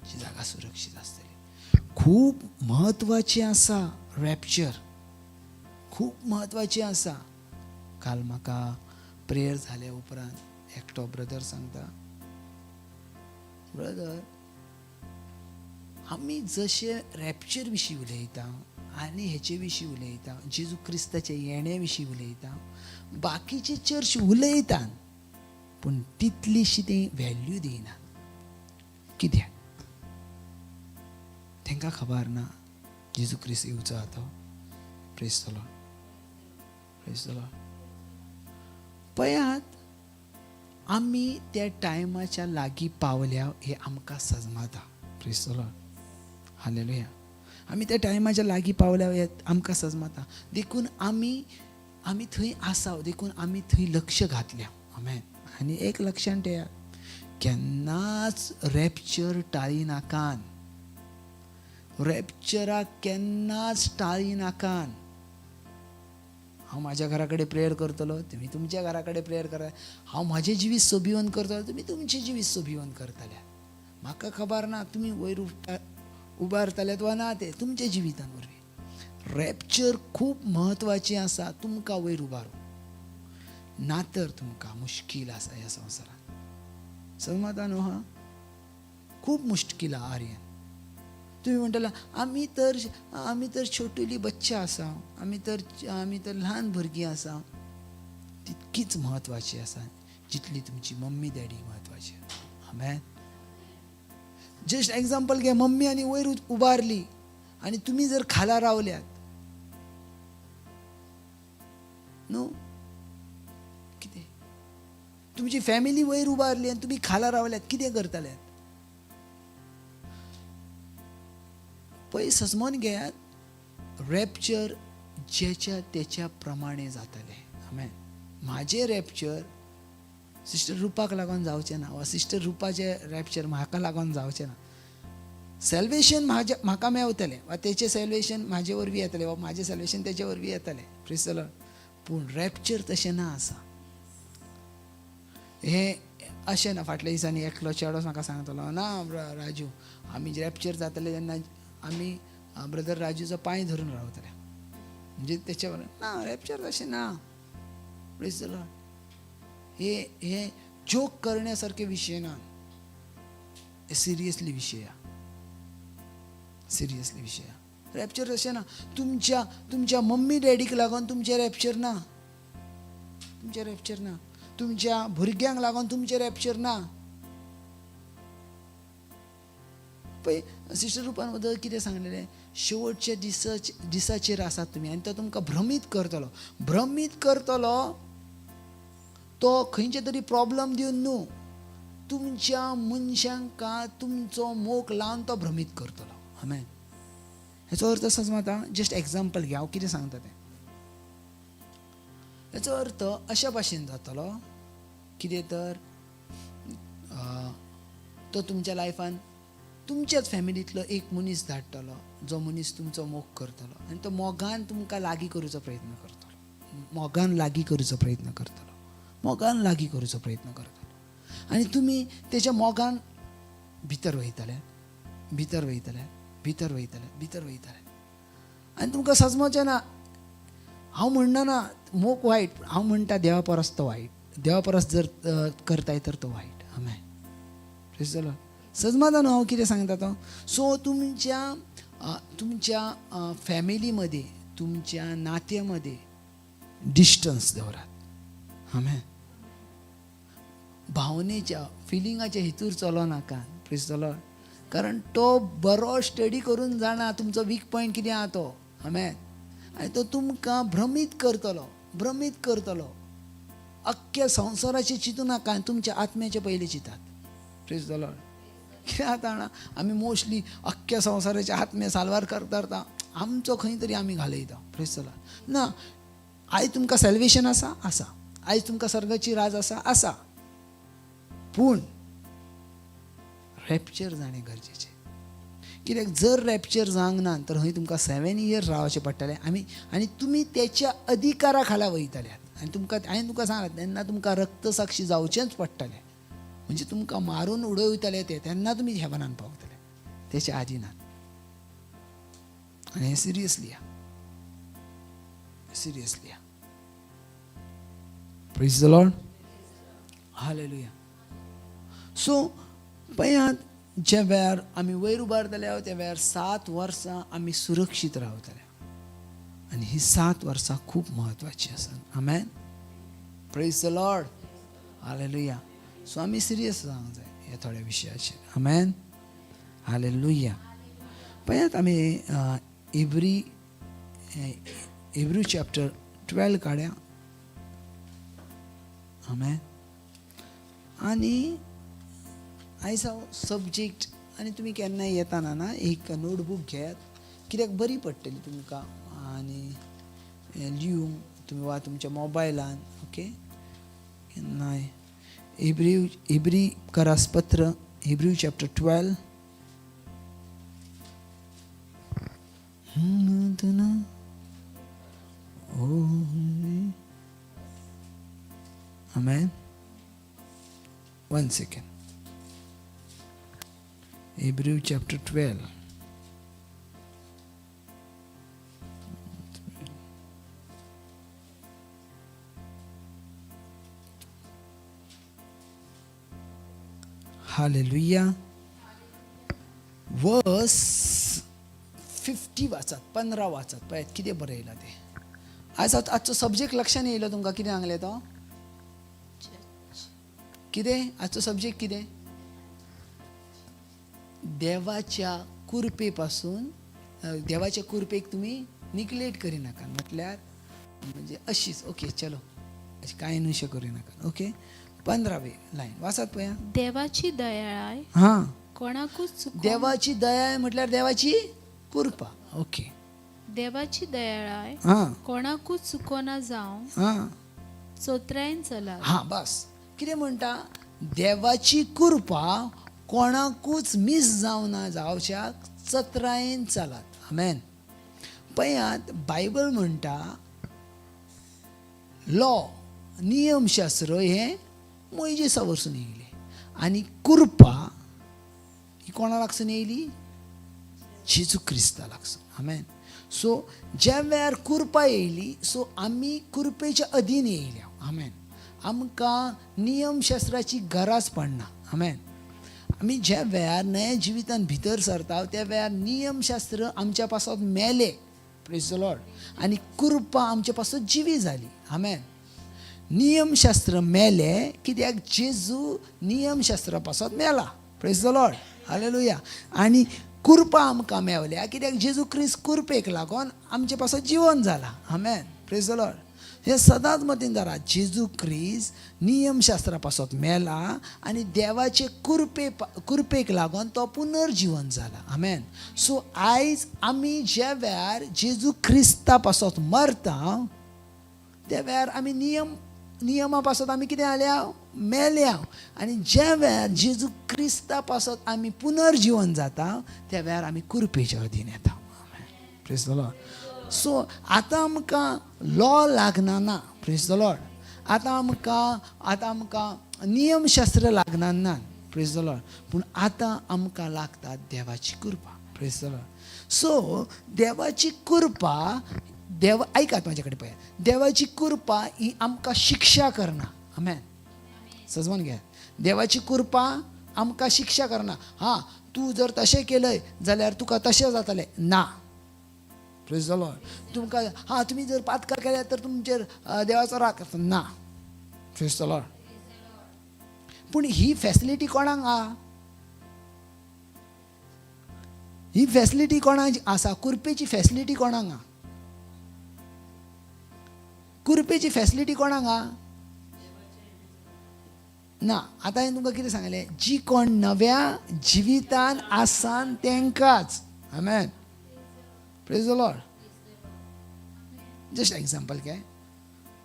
जी जागा सुरक्षीत आसतली. खूब म्हत्वाची आसा रॅप्चर. खूब म्हत्वाची आसा. काल म्हाका प्रेयर जाल्या उपरांत एकटो ब्रदर सांगता, ब्रदर आमी जशे रॅप्चर विशीं उलयता आनी हेचे विशीं उलयता, जेजू क्रिस्ताचे येण्या विशीं उलयता, बाकीचे चर्च उलयतात पूण तितलीशी ते व्हॅल्यू दिना. कित्याक? तांकां खबर ना जेजू क्रिस्त येवचो आसा. Praise the lord. Praise the lord. पळयात, आमी त्या टायमाच्या लागीं पावल्या हे आमकां सजमता. Praise the lord. हालेलुया. आमी त्या टायमाच्या लागीं पावल्या हे आमकां सजमता. देखून आमी थंय आसाव, देखून आमी थंय लक्ष घातल्या. आमेन. आनी एक लक्षांत ठेया, केन्नाच रॅप्चर टाळी नाकान. रॅप्चराक केन्नाच टाळी नाकान. हांव म्हाज्या घरा कडेन प्रेयर करतलो, तुमी तुमच्या घरा कडेन प्रेयर करा. हांव म्हाजें जिवीत सोबिवंत करतलो, तुमी तुमचें जिवीत सोबिवंत करतले. म्हाका खबर ना तुमी वयर उबारतल्यात वा ना, ते तुमच्या जिवितान वरवीं. रॅप्चर खूब म्हत्वाची आसा तुमकां वयर उबारूंक. नातर तुमकां मुश्कील आसा ह्या संवसारांत. समजता न्हू? हा खूब मुश्कील आहा आर्यन. तुम्ही म्हणटला आमी तर छोटुली बच्चा आसा, आमी तर ल्हान भुरगीं आसा. तितकीच महत्वाची आसा जितली तुमची मम्मी डॅडी महत्वाची. आमेन. जस्ट एक्झाम्पल घे, मम्मी आणि वयर उबारली आणि तुम्ही जर खाला रावल्यात नो, कितें तुमची फॅमिली वयर उबारली आणि तुम्ही खाला रावल्यात, कितें करतले? पळय समजून घेयात, रॅप्चर ज्याच्या त्याच्या प्रमाणे जातले. आमेन. माझे रॅप्चर सिस्टर रुपाक लागून जावचे ना, वा सिस्टर रुपाचे रॅप्चर म्हाका लागून जावचे ना. सॅल्वेशन म्हाका मेवतले, वा तेचे सॅल्वेशन म्हाजे वरवीं येतले, वा म्हाजे सॅल्वेशन तेचे वरवीं येतले. Praise the Lord. पूण रॅप्चर तशें ना आसा. हे अशें ना फाटल्या दिसांनी एकलो चेडो म्हाका सांगतलो, ना राजू आमी रॅप्चर जातले तेन्ना आमी ब्रदर राजूचो पांय धरून रावतले. म्हणजे तेच्या वर ना, रॅप्चर तशें ना. Praise the lord. हे जोक करण्यासारखे विषय ना, हे सिरियसली विषय. सिरियसली विषय. रॅप्चर अशें ना तुमच्या मम्मी डॅडीक लागून तुमचे रॅप्चर ना. तुमचे रॅप्चर ना. तुमच्या भुरग्यांक लागून तुमचे रॅप्चर ना. पळय सिस्टर रुपान बद्दल कितें सांगलेलें, शेवटच्या दिसाचेर आसात तुमी आनी तो तुमकां भ्रमीत करतलो. तो खंयचे तरी प्रॉब्लम दिवन न्हू, तुमच्या मनशांक तुमचो मोग लावन तो भ्रमीत करतलो. आमेन. हेचो अर्थ असोच माता, जस्ट एक्झाम्पल घे हांव कितें सांगता तें. हेचो अर्थ अशा भाशेन जातलो, कितें तर तो तुमच्या लायफान तुमच्याच फॅमिलींतलो एक मनीस धाडटलो, जो मनीस तुमचो मोग करतलो आनी तो मोगान तुमकां लागीं करूचो प्रयत्न करतलो. मोगान लागीं करूचो प्रयत्न करतलो. आनी तुमी तेच्या मोगान भितर वयतले आनी तुमकां समजचें ना. हांव म्हणना ना मोग वायट, हांव म्हणटा देवा परस तो वायट. देवा परस जर करताय तर तो वायट. आमेन. Praise the lord. सजमाता न्हू हांव कितें सांगता तो. सो तुमच्या फॅमिलीमध्ये, तुमच्या नात्यामध्ये डिस्टन्स दवरात. आमेन. भावनेच्या फिलिंगाच्या हितूर चलो नाका. Praise the Lord. कारण तो बरो स्टडी करून जाणा तुमचो वीक पॉयंट कितें आहा तो. आमेन. आनी तो तुमकां भ्रमीत करतलो. अख्ख्या संवसाराचे चिंतू नाका आनी तुमच्या आत्म्याचे पयलीं चिंतात. Praise the Lord. कितें जाता जाणा, आमी मोस्टली अख्ख्या संवसाराचे आत्मे साल्वार करता, आमचो खंय तरी आमी घालयता. Praise the Lord. ना, आयज तुमकां सॅल्वेशन आसा. आयज तुमकां सर्गाची राज आसा. पूण रॅप्चर जाणें गरजेचें. कित्याक जर रॅप्चर जावंक ना तर थंय तुमकां 7 years रावचें पडटलें. आनी तुमी तेच्या अधिकारा खाला वयतल्यात. आनी हांवें तुमकां सांगलां तेन्ना तुमकां रक्तसाक्षी जावचेंच पडटलें. म्हणजे तुमकां मारून उडयतले तेन्ना तुमी हेवनान पावतले, तेच्या आदी ना. आनी हें सिरियसली आहा. Praise the lord. Hallelujah. So पळयात, ज्या वेळार आमी वयर उबारतले त्या वेळार 7 वर्सां आमी सुरक्षीत रावतले. आनी ही 7 वर्सां खूब महत्वाची आसात. Amen. Praise the lord. Hallelujah. So आमी सिरियस जावंक जाय ह्या थोड्या विशयाचेर. आमेन. हालेलुया. पळयात आमी इब्रू चॅप्टर 12 काढया. आमेन. आनी आयज हांव सब्जेक्ट, आनी तुमी केन्नाय येताना ना एक नोटबूक घेयात, कित्याक बरी पडटली तुमकां. आनी लिवूंक तुमी वा तुमच्या मोबायलान. ओके. केन्नाय इब्री करासपत्र, इब्रू chapter 12. Amen. 1 second. Hebrew chapter 12. Hallelujah. Verse 50 वाचत, 15 वाचत पळयात कितें बरयलां तें. आजचो सब्जेक्ट लक्षान येयलो तुमकां? कितें सांगलें तो? कितें आजचो सब्जेक्ट कितें? देवाच्या कृपे पासून, देवाच्या कृपेक तुम्ही निग्लेक्ट करिनाका. म्हटल्यार म्हणजे अशीच. ओके चलो, कांय नुशें करिनाका. ओके 15वी लायन वाचत पळया. देवाची दयाळाय हां, कोणाकूच देवाची दया म्हटल्यार देवाची कृपा. ओके, देवाची दयाळाय हां कोणाकूच चुकोना जावं हां चोत्र्यान चला. हां बस. कितें म्हणटा? देवाची कृपा कोणाकूच मिस जावना जावच्या चत्रायेन चलात. आमेन. पळयात बायबल म्हणटा लॉ, नियमशास्त्र हे मोइजेसा वरसून येयले आनी कृपा ही कोणा लागसून येयली? जेजू क्रिस्ता लागसून. आमेन. सो ज्या वेळार कृपा येयली, सो आमी कृपेच्या अधीन येयल्या. आमेन. आमकां नियमशास्त्राची गरज पडना. आमेन. आमी ज्या वेळार नव्या जिवितान भितर सरता त्या वेळार नियमशास्त्र आमच्या पासत मेले. Praise the lord. आनी कृपा आमच्या पासत जिवी जाली. आमेन. नियमशास्त्र मेले कित्याक जेजू नियमशास्त्रा पासत मेला. Praise the lord. हालेलुया. आनी कृपा आमकां मेवल्या कित्याक जेजू क्रिस्त कृपेक लागून आमच्या पासत जिवन जाला. आमेन. Praise the lord. हे सदांच मतीन धरा, जेजू क्रिस्त नियमशास्त्रा पासत मेला आनी देवाचे कृपेक लागून तो पुनर्जीवन जाला. आमेन. सो आयज आमी ज्या वेळार जेजू क्रिस्ता पासत मरता त्या वेळार आमी नियमा पासत आमी कितें जाल्या? मेल्या. आनी ज्या वेळार जेजू क्रिस्ता पासत आमी पुनर्जीवन जाता त्या वेळार आमी कृपेच्या अधीन येता. Praise the lord. सो आतां आमकां लॉ लागना ना. Praise the Lord. आतां आमकां नियमशास्त्र लागना ना. Praise the Lord. पूण आतां आमकां लागता देवाची कृपा. Praise the lord. सो देवाची कृपा, देव ऐकात माझ्या कडेन पळया. देवाची कृपा ही आमकां शिक्षा करना. आमेन. समजून घ्या. देवाची कृपा आमकां शिक्षा करना. हां, तूं जर तशें केलय जाल्यार तुका तशें जातलें ना. Praise the Lord. तुमकां हां तुमी जर पातकार केल्यार तर तुमचेर देवाचो राग आसा ना. Praise the Lord. पूण ही फॅसिलिटी कोणाक आहा? ही फॅसिलिटी कोणाक आसा? कृपेची फॅसिलिटी कोणाक आहा? कृपेची फॅसिलिटी कोणाक आहा? ना. आतां हांवें तुमकां कितें सांगलें? जी कोण नव्या जिवितान आसान तेंकांच. Amen. Praise the lord. Just example काय,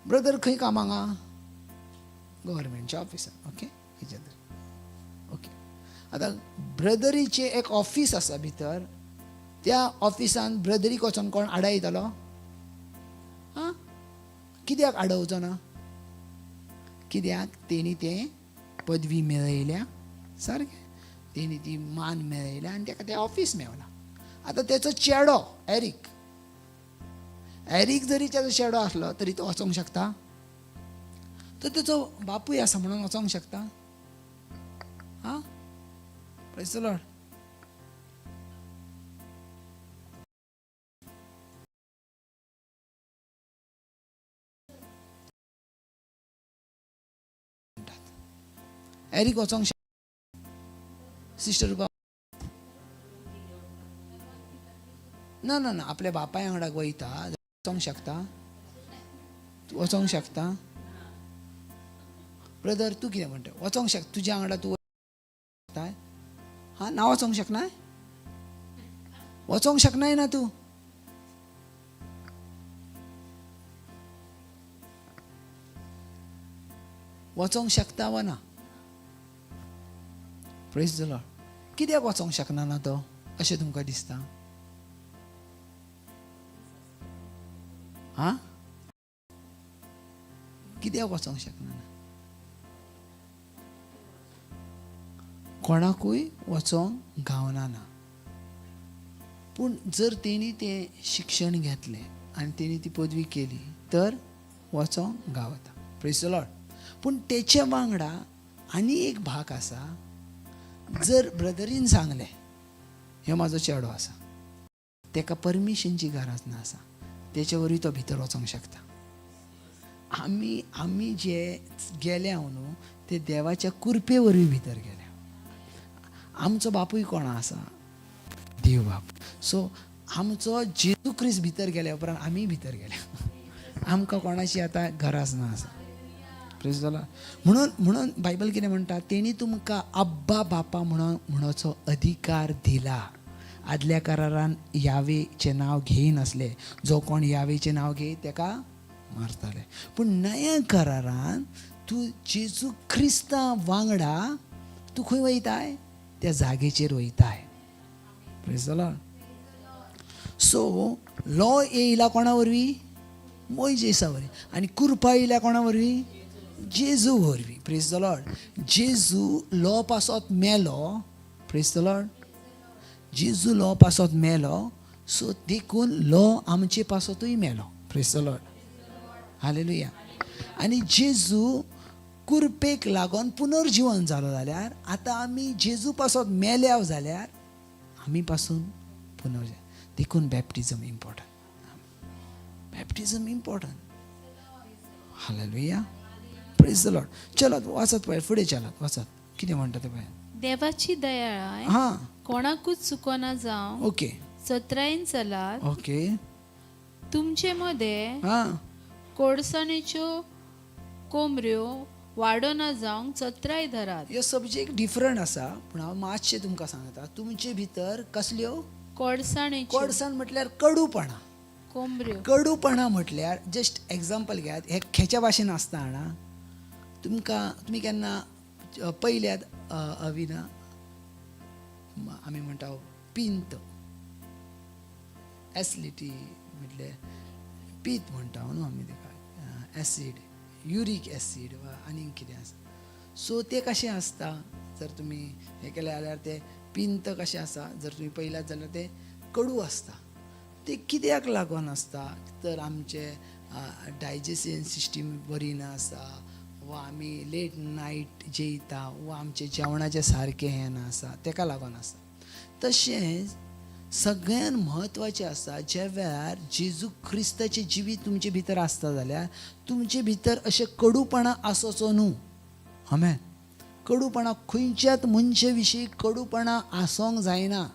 ब्रदर खंय कामाक आहा? गव्हर्मेंटच्या ऑफिसान. ओके. ओके. आतां ब्रदरीचें एक ऑफिस आसा भितर. त्या ऑफिसान ब्रदरीक वचोन कोण आडायतलो? हां, कित्याक आडवचो ना? कित्याक तेणी तें पदवी मेळयल्या. सारकें. तेणी ती मान मेळयल्या आनी ताका तें ऑफिस मेवला. आतां तेचो चेडो एरीक जरी तेचो चेडो आसलो तरी तो वचोंक शकता? तो तेचो बापूय आसा म्हणून वचोंक शकता? हां. Praise the Lord. एरीक वचोंक शकता? सिस्टर रुपा ना ना ना. आपल्या बापाय वांगडा वयता वचोंक शकता? वचोंक शकता? ब्रदर तूं कितें म्हणटा? वचोंक शकता? तुज्या वांगडा तूं वचताय? हां, ना वचोंक शकनाय? वचोंक शकनाय ना तूं? वचोंक शकता वा ना? Praise the lord. कित्याक वचोंक शकना ना तो अशें तुमकां दिसता? हां, कित्याक वचोंक शकना ना? कोणाकूय वचोंक गावना ना. पूण जर तेणी तें शिक्षण घेतलें आनी तेणी ती पदवी केली तर वचोंक गावता. Praise the Lord. पूण तेचे वांगडा आनी एक भाग आसा. जर ब्रदरीन सांगलें ह्यो म्हाजो चेडो आसा, ताका परमिशनची गरज ना आसा, तेचे वरवीं तो भितर वचोंक शकता. आमी जे गेल्या न्हू ते देवाच्या कृपे वरवीं भितर गेल्या. आमचो बापूय कोण आसा? देव बाप. सो आमचो जेजू क्रिस्त भितर गेल्या उपरांत आमी भितर गेल्या. आमकां कोणाची आतां गरज ना आसा. Praise the Lord. म्हणून बायबल कितें म्हणटा, तेणी तुमकां अब्बा बापा म्हणोचो अधिकार दिला. आदल्या करारान यावेचें नांव घेयनासले. जो कोण यावेचें नांव घे ताका मारताले. पूण नव्या करारान तूं जेजू क्रिस्ता वांगडा तूं खंय वयताय? त्या जागेचेर वयताय. Praise the lord. So law येयला कोणा वरवीं? मोइजेसा वरवीं. आनी कृपा येयल्या कोणा वरवीं? जेजू वरवीं. Praise the Lord. जेजू लॉ पासत मेलो. Praise the Lord. जेजू लॉ पासत मेलो, सो देखून लॉ आमचे पासतूय मेलो. Praise the lord. हालेलुया. आनी जेजू कृपेक लागून पुनर्जीवन जालो जाल्यार आतां आमी जेजू पासत मेल्या जाल्यार आमी पासून पुनर्जीवन. देखून baptism important. Baptism important. Hallelujah. Praise the lord. चलत वाचत पळय, फुडें चलत वाचत. कितें म्हणटा तें पळय. देवाची दयाळाय हां, कोणाकूच चुकोना जावं ओके सत्रायन चलात. ओके. तुमचे मध्ये हां, कोडसाणेच्यो कोंबऱ्यो वाडोना जावंक सत्राय धरात. ह्यो सब्जेक्ट डिफरंट आसा, पूण हांव मातशें तुमकां सांगता. तुमचे भितर कसल्यो? कोडसाणेच्यो कोडसाण म्हटल्यार कडूपणा. कोंबऱ्यो. कडूपणा म्हटल्यार जस्ट एग्जाम्पल घेयात. हे खेच्या भाशेन आसता जाणा. तुमी केन्ना पयल्यात अविना आमी म्हणटा पिंत, एसिडिटी म्हटले पीत म्हणटा न्हू आमी तेका, एसीड, युरीक एसीड वा आनीक कितें आसा. सो ते कशें आसता, जर तुमी हें केलें जाल्यार ते पिंत कशें आसा, जर तुमी पयल्यात जाल्यार ते कडू आसता. ते कित्याक लागून आसता? तर आमचे डायजेशन सिस्टम बरी ना आसा, वा आमी लेट नायट जेयता, वा आमचे जेवणाचें सारकें हें ना आसा, ताका लागून आसा. तशेंच सगळ्यान म्हत्वाचें आसा, ज्या वेळार जेजू क्रिस्ताचें जिवीत तुमचे भितर आसता जाल्यार तुमचे भितर अशें कडूपणा आसोचो न्हू. आमेन. कडूपणा खंयच्याच मनशे विशीं कडूपणा आसोंक जायना.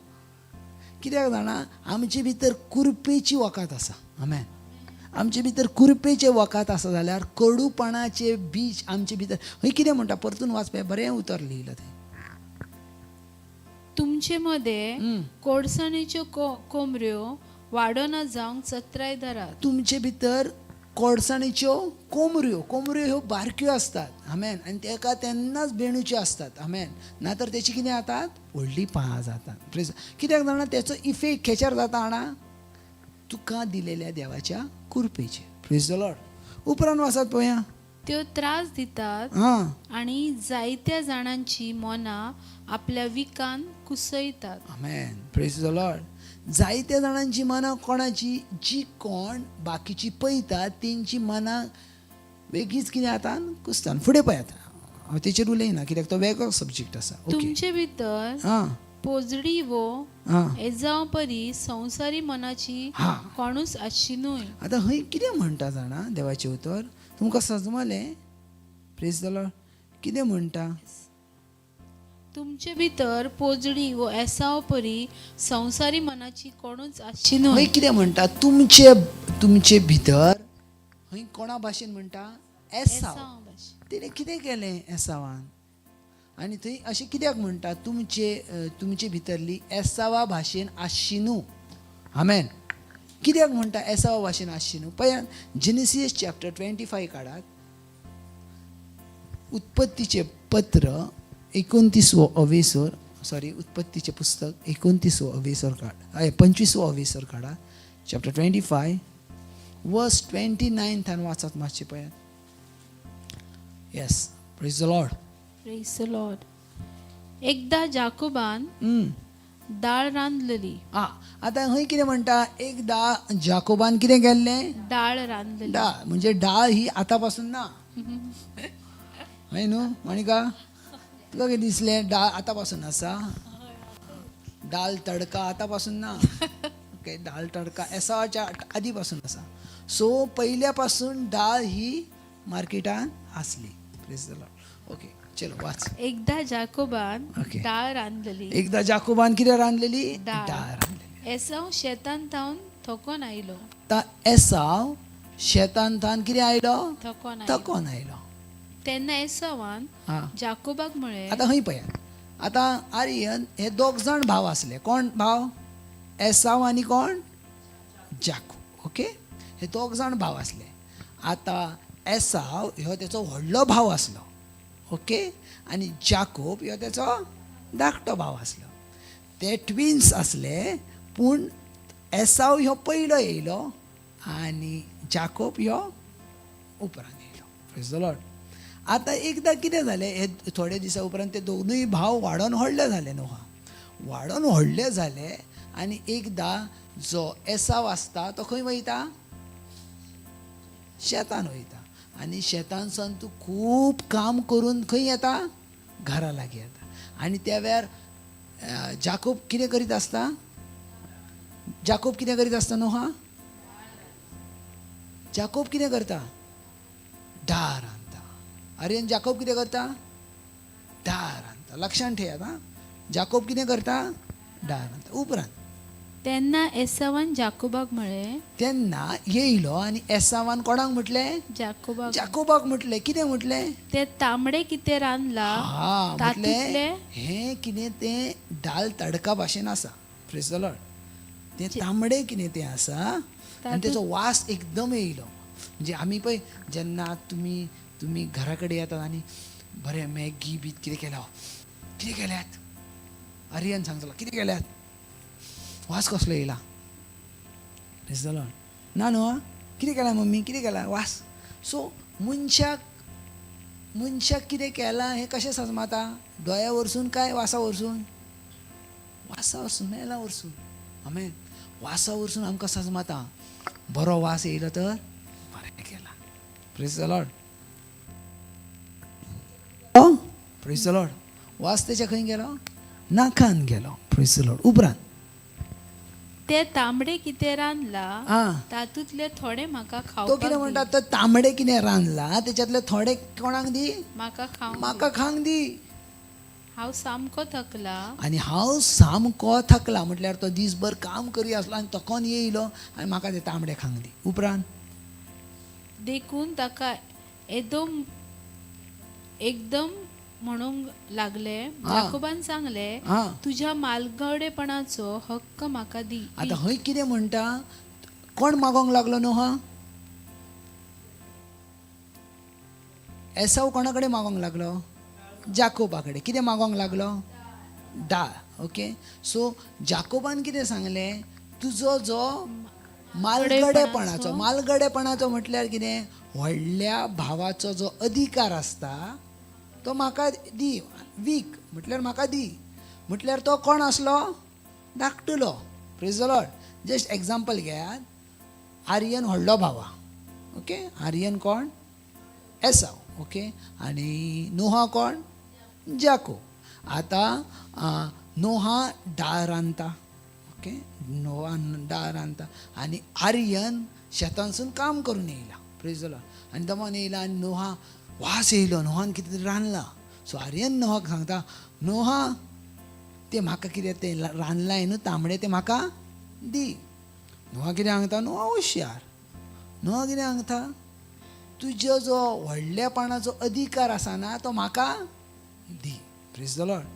कित्याक जाणा, आमचे भितर कृपेची वकात आसा. आमेन. आमचे भितर कृपेचे वकात आसा जाल्यार कडूपणाचे बीज आमचे भितर. हय कितें म्हणटा, परतून वाचपा. बरें उतर लिहिलं थंय. तुमचे मध्ये कोडसाणेच्यो कोंबऱ्यो वाडोना जावंक सत्राय धरात. तुमचे भितर कोडसाणीच्यो कोंबऱ्यो. कोंबऱ्यो ह्यो बारक्यो असतात. आमेन. आनी ताका तेन्नाच बेणुच्यो असतात. आमेन. नातर तेची कितें जातात? व्हडली पाळां जातात. प्रेज. कित्याक जाणा, तेचो इफेक्ट खेच्यार जाता जाणा? तुका दिलेल्या देवाच्या कृपेचेर. Praise the Lord. उपरांत वाचत पळया. त्यो त्रास दितात आणि जायत्या जाणांची मनां आपल्या विकान कुसयतात. आमेन. Praise the lord. जायत्या जाणांची मनां कोणाची? जी कोण बाकीची पळयतात तेंची मनां वेगळीच कितें जाता? कुसतात. फुडें पळयात. हांव तेचेर उलयना, कित्याक तो वेगळो सब्जेक्ट आसा. तुमचे भितर पोजडी वो एजाव परी संवसारी मनाची कोणूच आसची न्हय. आतां हय कितें म्हणटा जाणा देवाचें उतर? तुमकां सजमलें? Praise the Lord. कितें म्हणटा? तुमचे भितर पोजडी वो एसाव परी संवसारी मनाची कोणूच आसची न्हय. हय कितें म्हणटा? तुमचे भितर. हय कोणा भाशेन म्हणटा? एसाव. तेणें कितें केलें एसावान? आनी थंय अशें कित्याक म्हणटा? तुमचे भितरली एसावा भाशेन आसची न्हू. आमेन. कित्याक म्हणटा एसावा भाशेन आसची न्हू? पळयात, जेनेसीस चॅप्टर 25 काढात. उत्पत्तीचे पत्र 29वो अवेसर, सॉरी उत्पत्तीचे पुस्तक 29वो अवेसर काढ, 25वो अवेसर काढा. चॅप्टर 25 वर्स 29 वाचत मातशें पळयात. Yes. Praise the lord. Praise the Lord. एकदा जाकोबान दाळ रांदलेली. आतां हय कितें म्हणटा? एकदा जाकोबान कितें केल्लें? दाळ रांदलेली. डाळ म्हणजे डाळ ही आतां पासून ना. हय न्हू मणिका? तुका कितें दिसलें डाळ आतां पासून आसा? दाल तडका आतां पासून ना. ओके, डाळ तडका एसावाच्या आधीपासून असा. सो पहिल्यापासून डाळ ही मार्केटान असली. Praise the lord. ओके चलो वाच. एकदा जाकोबान ओके. डाळ रांदलेली. एकदा जाकोबान कितें रांदलेली? डाळ. डाळ रांदलेली. एसाव शेतान थावन थकोन आयलो. आता एसाव शेतान थान कितें आयलो? थकोन आयलो. तकोन आयलो. तेन्ना एसावान हा जाकोबाक म्हळे, आता खंय पळयात. आता आर्यन हे दोग जाण भाव असले. कोण भाव? एसाव आणि कोण? जाकोब. ओके, हे दोग जाण भाव असले. आता एसाव ह्यो तेचो व्हडलो भाव असलो. ओके, आणि जाकोब ह्यो तेचो धाकटो भाव असलो. ते ट्विन्स असले, पूण एसाव ह्यो पयलो येयलो आणि जाकोब ह्यो उपरांत येयलो. Praise the lord. आता एकदा कितें जालें, हे थोडे दिसा उपरांत ते दोनूय भाव वाडोन व्हडले जाले न्हू. वाडोन व्हडले जाले आनी एकदा जो एसाव आसता तो खंय वयता? शेतान वयता. आनी शेतान सावन तूं खूब काम करून खंय येता? घरा लागीं येता. आनी त्या वेळार जाकोब कितें करीत आसता? जाकोब कितें करीत आसता न्हू? जाकोब कितें करता? डाळ रांदता. आर्यन जाकोब कितें करता? डाळ रांदता. लक्षांत ठेयात हां. जाकोब कितें करता? डाळ रांदता. उपरांत तेन्ना एसावान जाकोबाक म्हळे, तेन्ना येयलो आनी एसावान कोणाक म्हटलें? जाकोबाक, जाकोबाक म्हटलें. कितें म्हटलें? ते तांबडे कितें रांदला हा तातूंतले म्हटलें हें कितें तें दाल तडका भाशेन आसा. Praise the Lord. तें तांबडें कितें तें आसा आनी तेचो वास एकदम येयलो. म्हणजे आमी पळय जेन्ना तुमी घरा कडेन येतात आनी बरें मॅगी बीत कितें केलो, कितें केल्यात? आर्यन सांगतलो कितें केल्यात? वास कसलो येयला? Praise the Lord. ना न्हू? कितें केलां मम्मी? कितें केलां? वास. सो मनशाक कितें केलां हें कशें समजता? दोळ्या वरसून काय वासा वरसून? वासा वरसून, मेला वरसून. आमेन. वासा वरसून आमकां समजता. बरो वास येयलो तर बरें केलां. Praise the lord. Praise the Lord. वास तेच्या खंय गेलो? नाकान गेलो. Praise the Lord. उपरांत ते तांबडे कितें रांदला आं तातूंतले थोडे म्हाका तो खावपाक कितें दी. म्हणटा? तर तांबडे कितें रांदला तेच्यातले थोडे कोणाक दी? म्हाका खावंक म्हाका खांक दी. हांव सामको थकला. आनी हांव सामको थकला. म्हटल्यार तो दीसभर काम करी आसलो आनी तोकोन येयलो आनी म्हाका ते तांबडे खांक दी. उपरांत देखून ताका एकदम म्हणूंक लागले. जाकोबान सांगले, हां तुज्या मालगडेपणाचो हक्क म्हाका दी. आतां हय कितें म्हणटा? कोण मागोंक लागलो न्हू? हा एसाव कोणा कडेन मागोंक लागलो? जाकोबा कडेन. कितें मागोंक लागलो? डाळ. ओके. सो जाकोबान कितें सांगलें? तुजो जो मालगडेपणाचो म्हटल्यार कितें? व्हडल्या भावाचो जो अधिकार आसता तो म्हाका दी. वीक म्हटल्यार म्हाका दी. म्हटल्यार तो कोण आसलो? धाकटुलो. Praise the lord. Just example घेयात. आर्यन व्हडलो भावा. ओके. आर्यन कोण? एसाव. ओके. आनी नोहा कोण? जाकोब. आतां नोहा डाळ रांदता. ओके. नोहा डाळ रांदता आनी आर्यन शेतानसून काम करून येयला. Praise the lord. आनी दमन येयला आनी नोहा वास येयलो. नोहान कितें तरी रांदलां. सो आर्यन नोहाक सांगता, नोहा तें म्हाका कितें तें रांदलां न्हू तांबडे तें म्हाका दी. नोहा कितें सांगता? नोहा हुशार. नोहा कितें सांगता? तुजो जो व्हडलेपणाचो अधिकार आसा ना तो म्हाका दी. Praise the Lord.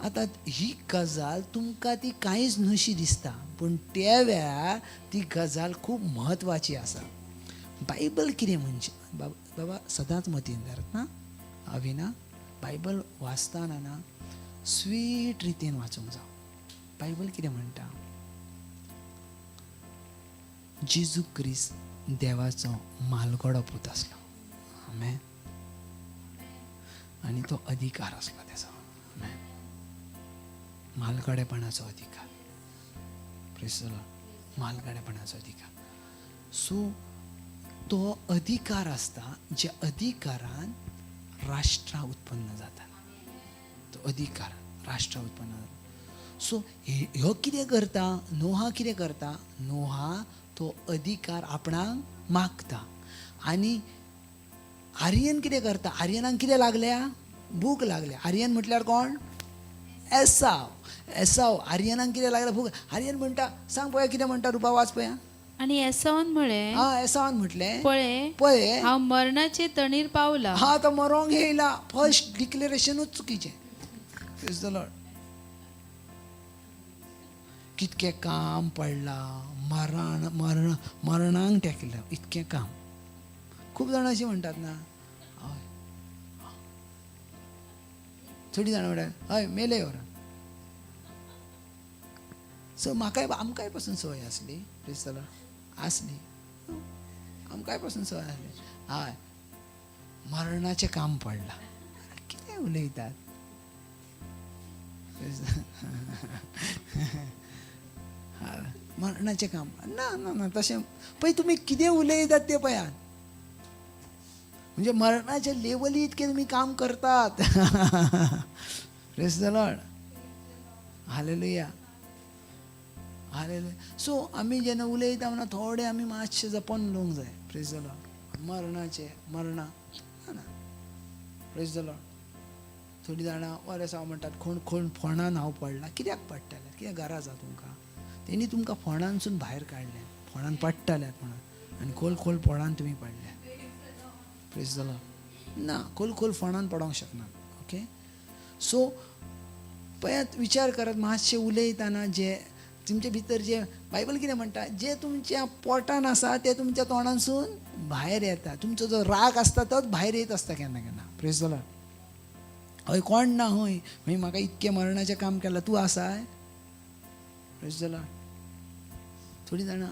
आतां ही गजाल तुमकां ती कांयच न्हूशी दिसता, पूण त्या वेळार ती गजाल खूब म्हत्वाची आसा. बायबल कितें म्हणचे? बाबा सदांच मतीन धरात ना अविना. बायबल वाचतना ना स्वीट रितीन वाचूंक जाय. बायबल कितें म्हणटा? जेजू क्रिस्त देवाचो मालगडो पूत आसलो. आमेन. आनी तो अधिकार आसलो तेचो. आमेन. मालगडेपणाचो अधिकार. Praise the Lord. मालगडेपणाचो अधिकार. सो तो अधिकार आसता ज्या अधिकारान राष्ट्रां उत्पन्न जाता. तो अधिकार राष्ट्रां उत्पन्न जाता. सो ह्यो कितें करता, नोहा कितें करता, नोहा तो अधिकार आपणाक मागता. आनी आर्यन कितें करता, आर्यनाक कितें लागल्या, भूक लागल्या. आर्यन म्हटल्यार कोण, एसाव. एसाव आर्यनाक कितें लागल्या, भूक. आर्यन म्हणटा, सांग पळया कितें म्हणटा, रुपा वाच पळया. आणि एसावान म्हळे, हा एसावान म्हटलें, पळे पळय हांव मरणाचे तणीर पावला. हा तो मरोंक येयला. फर्स्ट डिक्लेरेशनूच चुकीचें. Praise the Lord. कितकें काम पडलां, मरणांक टेकलं, इतकें काम. खूब जाणां अशीं म्हणटात ना, हय थोडीं जाणां म्हणटात हय मेले व्हर. सो आमकांय पासून संवय आसली, प्रेज द लॉर्ड, आसली. आमकांय पासून संवय आसली. हय मरणाचें काम पडलां, कितें उलयतात. मरणाचें काम ना ना ना तशें पळय. तुमी कितें उलयतात तें पळयात. म्हणजे मरणाच्या लेवली इतके तुमी काम करतात. Praise the lord. Hallelujah, hallelujah. So आमी जेन्ना उलयता म्हणून थोडे आमी मातशें जपोन उलोवंक जाय. Praise the Lord. मरणा ना. Praise the Lord. थोडीं जाणां बरें सांग म्हणटात, कोण फोंडान हांव पडला. कित्याक पडटलें, कित्याक गरज आसा तुमकां. तेणी तुमकां फोंडानसून भायर काडलें, फोंडान पडटल्यात म्हणून, आनी खोल फोंडान तुमी पडल्या. Praise the Lord. ना, खोल फोंडान पडोंक शकना. ओके. सो पळयात, विचार करात मातशें उलयतना जे तुमचे भितर जे बायबल कितें म्हणटा, जे तुमच्या पोटान आसा ते तुमच्या तोंडानसून भायर येता. तुमचो जो राग आसता तोच भायर येत आसता केन्ना केन्ना. Praise the Lord. हय कोण ना हय मागीर म्हाका इतकें मरणाचें काम केलां, तूं आसाय. Praise the Lord. थोडीं जाणां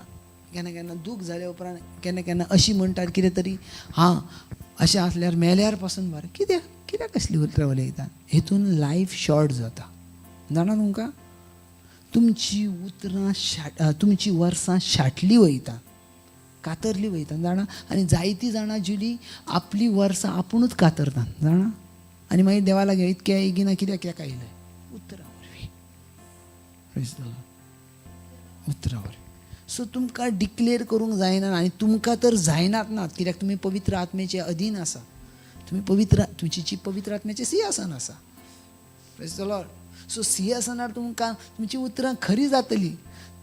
केन्ना केन्ना दूख जाल्या उपरांत केन्ना केन्ना अशी म्हणटात कितें तरी, हां अशें आसल्यार मेल्यार पासून बरें. कित्याक कसली उतरां उलयतात. हेतून लायफ शॉर्ट जाता. जाणा तुमकां, तुमची उतरां तुमची वर्सां शाटली वयता, कातरली वयता, जाणा. आनी जायतीं जाणां जिली आपली वर्सां आपुणूच कातरतात, जाणा. आनी मागीर देवा लागीं इतकें इगिना कित्याक आयलें, उतरां वरवीं. Praise the Lord. उतरां वरवीं. सो तुमकां डिक्लेअर करूंक जायना, आनी तुमकां तर जायनात नात, कित्याक तुमी पवित्र आत्मेचे अधीन आसा. तुमची पवित्र आत्म्याचें सिंहासन आसा. Praise the lord. सो सिंहासनार तुमकां तुमची उतरां खरी जातली.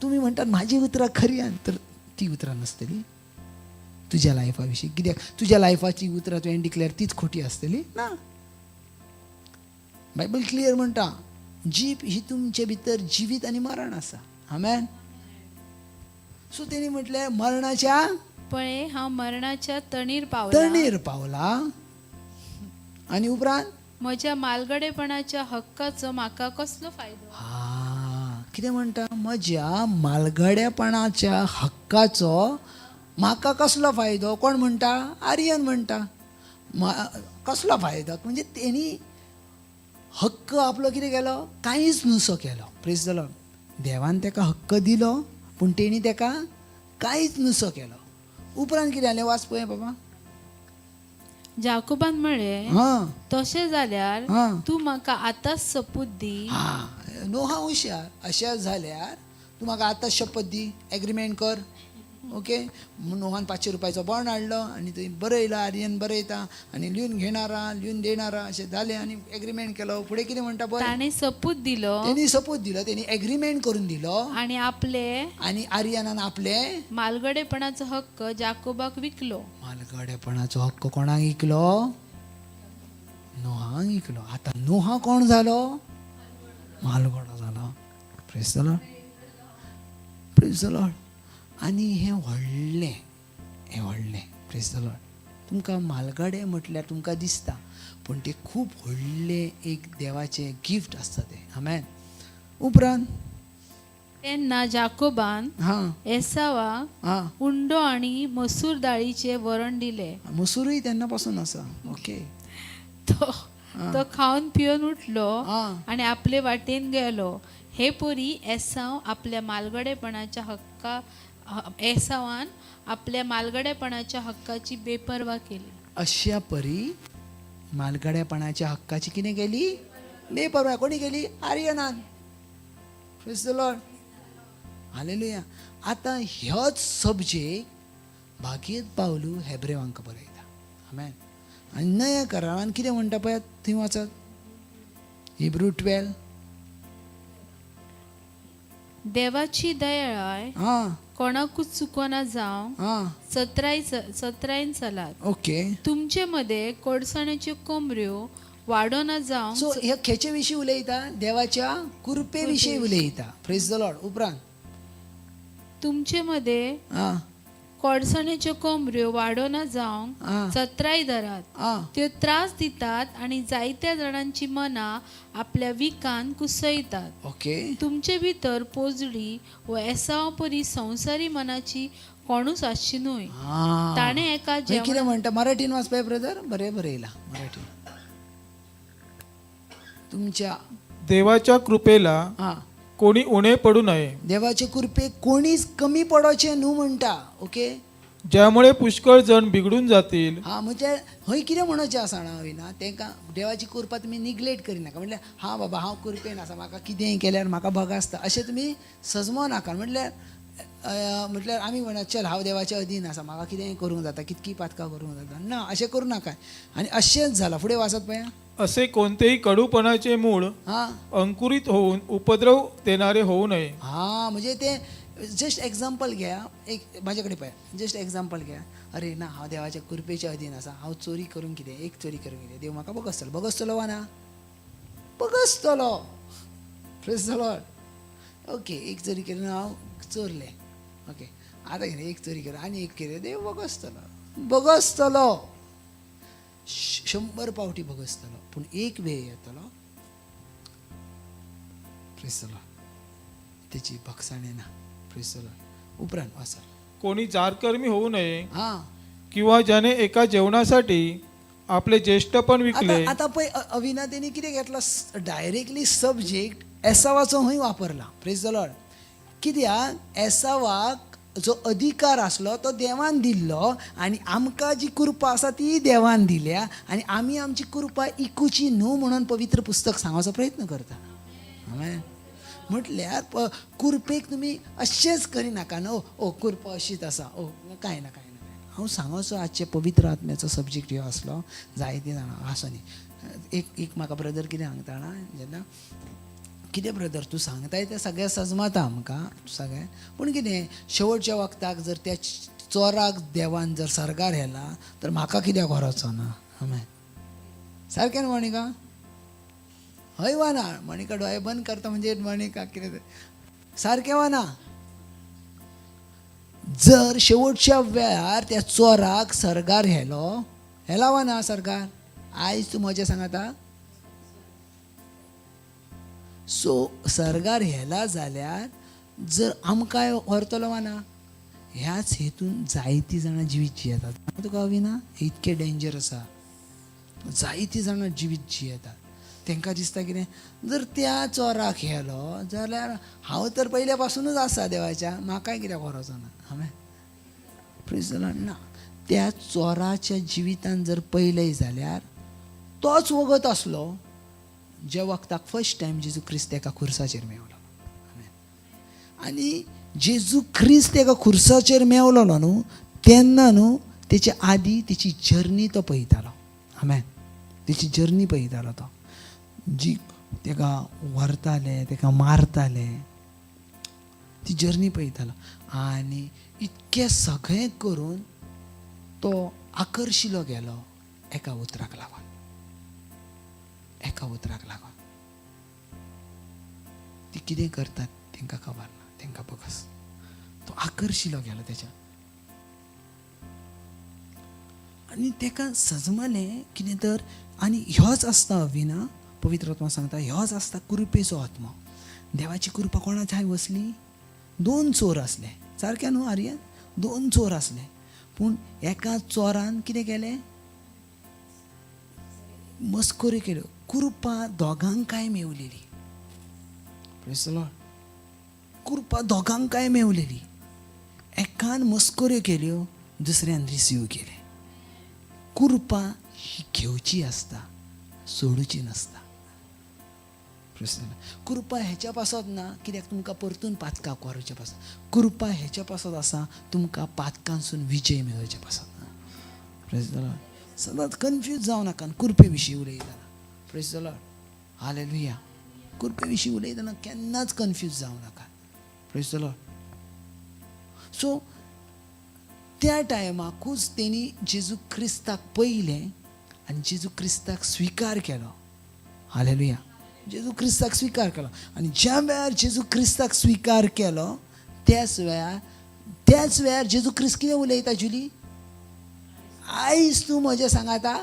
तुमी म्हणटात म्हाजी उतरां खरी, तर ती उतरां नासतली तुज्या लायफा विशीं. कित्याक तुज्या लायफाची उतरां तुवें डिक्लेअर तीच खोटी आसतली ना. बायबल क्लियर म्हणटा, जीप ही तुमचे भितर जिवीत आनी मरण आसा. आमेन. सो तेणी म्हटलें मरणाच्या, पळे हांव मरणाच्या तणीर पावला. आनी उपरांत म्हज्या मालगडेपणाच्या हक्काचो म्हाका कसलो फायदो. कितें म्हणटा, म्हज्या मालगडेपणाच्या हक्काचो म्हाका कसलो फायदो. कोण म्हणटा, आर्यन म्हणटा. कसलो फायदो म्हणजे तेणी हक्क आपलो कितें केलो, कांयच नुसो केलो. Praise the Lord. देवान ताका हक्क दिलो, पूण तेणी ताका कांयच नुसो केलो. उपरांत कितें जालें वाच पळय बाबा. जाकोबान म्हळे, तशें जाल्यार तूं म्हाका आतांच शपथ दी. नोहा हुशार. अशें जाल्यार तूं म्हाका आतांच शपथ दी, एग्रीमेंट कर. ओके. नोहान 500 रुपयाचो बॉन्ड हाडलो आनी थंय बरयलो. आर्यन बरयता आनी लिहून घेणारा लिहून देणारा अशें जालें आनी एग्रीमेंट केलो. फुडें कितें म्हणटा पळय, ताणें शपथ दिलो. तेणी शपथ दिलो, तेणी एग्रीमेंट करून दिलो. आनी आर्यनान आपले मालगडेपणाचो हक्क जाकोबाक विकलो. मालगडेपणाचो हक्क कोणाक विकलो, नोहाक विकलो. आतां नोहा कोण जालो, मालगडो जालो. Praise the lord. Praise the lord. आनी हें व्हडलें प्रेज द लॉर्ड. तुमकां मालगडे म्हटल्यार तुमकां दिसता, पूण तें खूब व्हडलें एक देवाचें गिफ्ट आसता तें. आमेन. उपरांत तेन्ना जाकोबान एसावाक उंडो आनी मसूर दाळीचे वरण दिलें. मसूरय तेन्ना पासून आसा. ओके. तो खावन पिवन उठलो आनी आपले वाटेन गेलो. हे पोरी एसावान आपल्या मालगडेपणाच्या हक्काची बेपर्वा केली. अशा परी मालगडेपणाच्या हक्काची कितें केली, बेपर्वा. कोणी केली, आर्यनान. Praise the lord. हालेलुया. आता ह्योच सब्जेक्ट भागीत पावलू हेब्रेवांक बरयता. आमेन. आनी नया करारान कितें म्हणटा पळय थंय वाचत. हिब्रू 12. देवाची दयाळाय हां कोणाकूच चुकोना जावं हां सत्राईन चलात. ओके. तुमचे मध्ये कोडसाण्याच्यो कोंबऱ्यो वाडोना जावं. सो ह्या खेचे विशीं उलयता, देवाच्या कृपे विशीं उलयता. Praise the Lord. उपरांत तुमचे मध्ये हां कोडसाण्याच्यो कोंबऱ्यो वाडोना जावं हां सत्राय धरात. हां त्यो त्रास दितात आणि जायत्या जाणांची मनां आपल्या विकान कुसयतात. ओके. तुमचे भितर पोजडी व एसावा परी संसारी मनाची कोणूच आसची न्हय. हां ताणे एका मागीर कितें म्हणटा मराठीन वाचपाय ब्रदर. बरें बरयला मराठीन. तुमच्या देवाच्या कृपेला हां कोणी उणे पडू नये, देवाचे कृपेक कोणीच कमी पडोचे न्हू म्हणटा. ओके. ज्यामुळे पुष्कळ जण बिघडून जातील. हां म्हणजे हय कितें म्हणोचें आसा जाणा वयना तांकां देवाची कृपा तुमी निग्लेक्ट करिनाका. म्हटल्यार हां बाबा हांव कृपेन आसा, म्हाका कितेंय केल्यार म्हाका भोगासता अशें तुमी सजमो नाका. म्हटल्यार आमी म्हणत चल हांव देवाच्या अधीन आसा, म्हाका कितेंय करूंक जाता, कितकी पातकां करूंक जाता. ना अशें करूं नाका. आनी अशेंच जालां. फुडें वाचत पळया. असे कोणतेही कडूपणाचे मूळ हां अंकुरित होऊन उपद्रव देणारे होऊ नये. हां म्हणजे ते जस्ट एक्झाम्पल घ्या. एक म्हाजे कडेन पळया जस्ट एक्झाम्पल घ्या. अरे ना हांव देवाच्या कृपेच्या अधीन आसा, हांव चोरी करूंक कितें एक चोरी करूंक कितें देव म्हाका बगसतलो वा ना बगसतलो. Praise the lord. ओके एक चोरी केली हांव चोरलें. ओके आतां कितें एक चोरी केली आनी एक केलें देव बगसतलो 100 पावटी बगसतलो. पूण एक वेळ येतलो प्रेज द लॉर्ड तेची भक्षाणे ना. Praise the Lord. उपरांत वाचा. कोणी जारकर्मी होऊ नये हां किंवा ज्याने एका जेवणासाठी आपले ज्येष्ठपण विकले. आता पळय अविना तेणी कितें घेतला डायरेक्टली सब्जेक्ट एसावाचो हय वापरला. Praise the lord. कित्याक एसावाक जो अधिकार आसलो तो देवान दिल्लो आनी आमकां जी कृपा आसा ती देवान दिल्या आनी आमी आमची कृपा इकुची न्हू म्हणून पवित्र पुस्तक सांगपाचो प्रयत्न करता. म्हटल्यार कृपेक तुमी अशेंच करिनाका न्हू. ओ कृपा अशीच आसा. ओ कांय ना हांव सांगोचो आजचे पवित्र आत्म्याचो सब्जेक्ट ह्यो आसलो. जायतीं जाणां आसो न्ही. एक म्हाका ब्रदर कितें सांगता जाणा जेन्ना कितें ब्रदर तूं सांगताय तें सगळें सजमता आमकां सगळें. पूण कितें शेवटच्या वखताक जर त्या चोराक देवान जर सरगार व्हेला तर म्हाका कित्याक व्हरोचो ना. आमेन. सारकें न्हू मणिका. हय वा ना. मणिका दोळे बंद करता म्हणजे मणिका कितें सारकें वा ना. जर शेवटच्या वेळार त्या चोराक सरगार हेला वा ना सरगार. आयज तूं म्हजें सांगता. सो सरगार हेला जाल्यार जर आमकां व्हरतलो वा ना. ह्याच हेतून जायतीं जाणां जिवीत जियेतात. तुका हवी ना इतकें डेंजर आसा. जायतीं जाणां जिवीत जियेतात. तांकां दिसता कितें जर त्या चोराक हेलो जाल्यार हांव तर पयल्या पासुनूच आसा देवाच्या म्हाकाय कित्याक व्हरोचो ना. हांवें प्रेज द लॉर्ड. ना त्या चोराच्या जिवितान जर पयलें जाल्यार तोच वगत आसलो ज्या वखताक फर्स्ट टायम जेजू क्रिस्त ताका खुर्साचेर मेवलो. आनी जेजू क्रिस्त ताका खुर्साचेर मेवलोलो न्हू तेन्ना न्हू तेच्या आदी तेची जर्नी तो पळयतालो. आमेन. तेची जर्नी पळयतालो तो. जी ताका व्हरताले ताका मारताले ती जर्नी पळयतालो. आनी इतकें सगळें करून तो आकर्शिलो गेलो एका उतराक लागून. ती कितें करतात तांकां खबर ना. तांकां बगस तो आकर्शिलो गेलो तेच्या. आनी ताका सजमलें कितें तर. आनी ह्योच आसता अविना पवित्र आत्मा सांगता ह्योच आसता कृपेचो आत्मा. देवाची कृपा कोणा जाय वसली. 2 चोर आसले. सारकें न्हू आर्यन. 2 चोर आसले. पूण एका चोरान कितें केलें मस्करी केल्यो. कृपा दोगांकाय मेवलेली. Praise the lord. कृपा दोगांकाय मेवलेली. एकान मस्कऱ्यो केल्यो दुसऱ्यान रिसीव केले. कृपा ही घेवची आसता सोडूची नसता. कृपा हेच्या पासत ना कित्याक तुमकां परतून पातकां कोरच्या पासत कृपा हेच्या पासत आसा तुमकां पातकांसून विजय मेळोवच्या पासत ना प्रेज द लॉर्ड सदांच कन्फ्यूज जावं नाका कृपे विशीं उलयतना प्रेज द लॉर्ड हालेलुया कृपे विशीं उलयतना केन्नाच कन्फ्यूज जावं नाका प्रेज द लॉर्ड सो त्या टायमाकूच तेणी जेजू क्रिस्ताक पयलें आनी जेजू क्रिस्ताक स्विकार केलो हालेलुया जेजू क्रिस्ताक स्विकार केलो आनी ज्या वेळार जेजू क्रिस्ताक स्विकार केलो त्याच वेळार जेजू क्रिस्त कितें उलयता जुली आयज तूं म्हजें सांगाता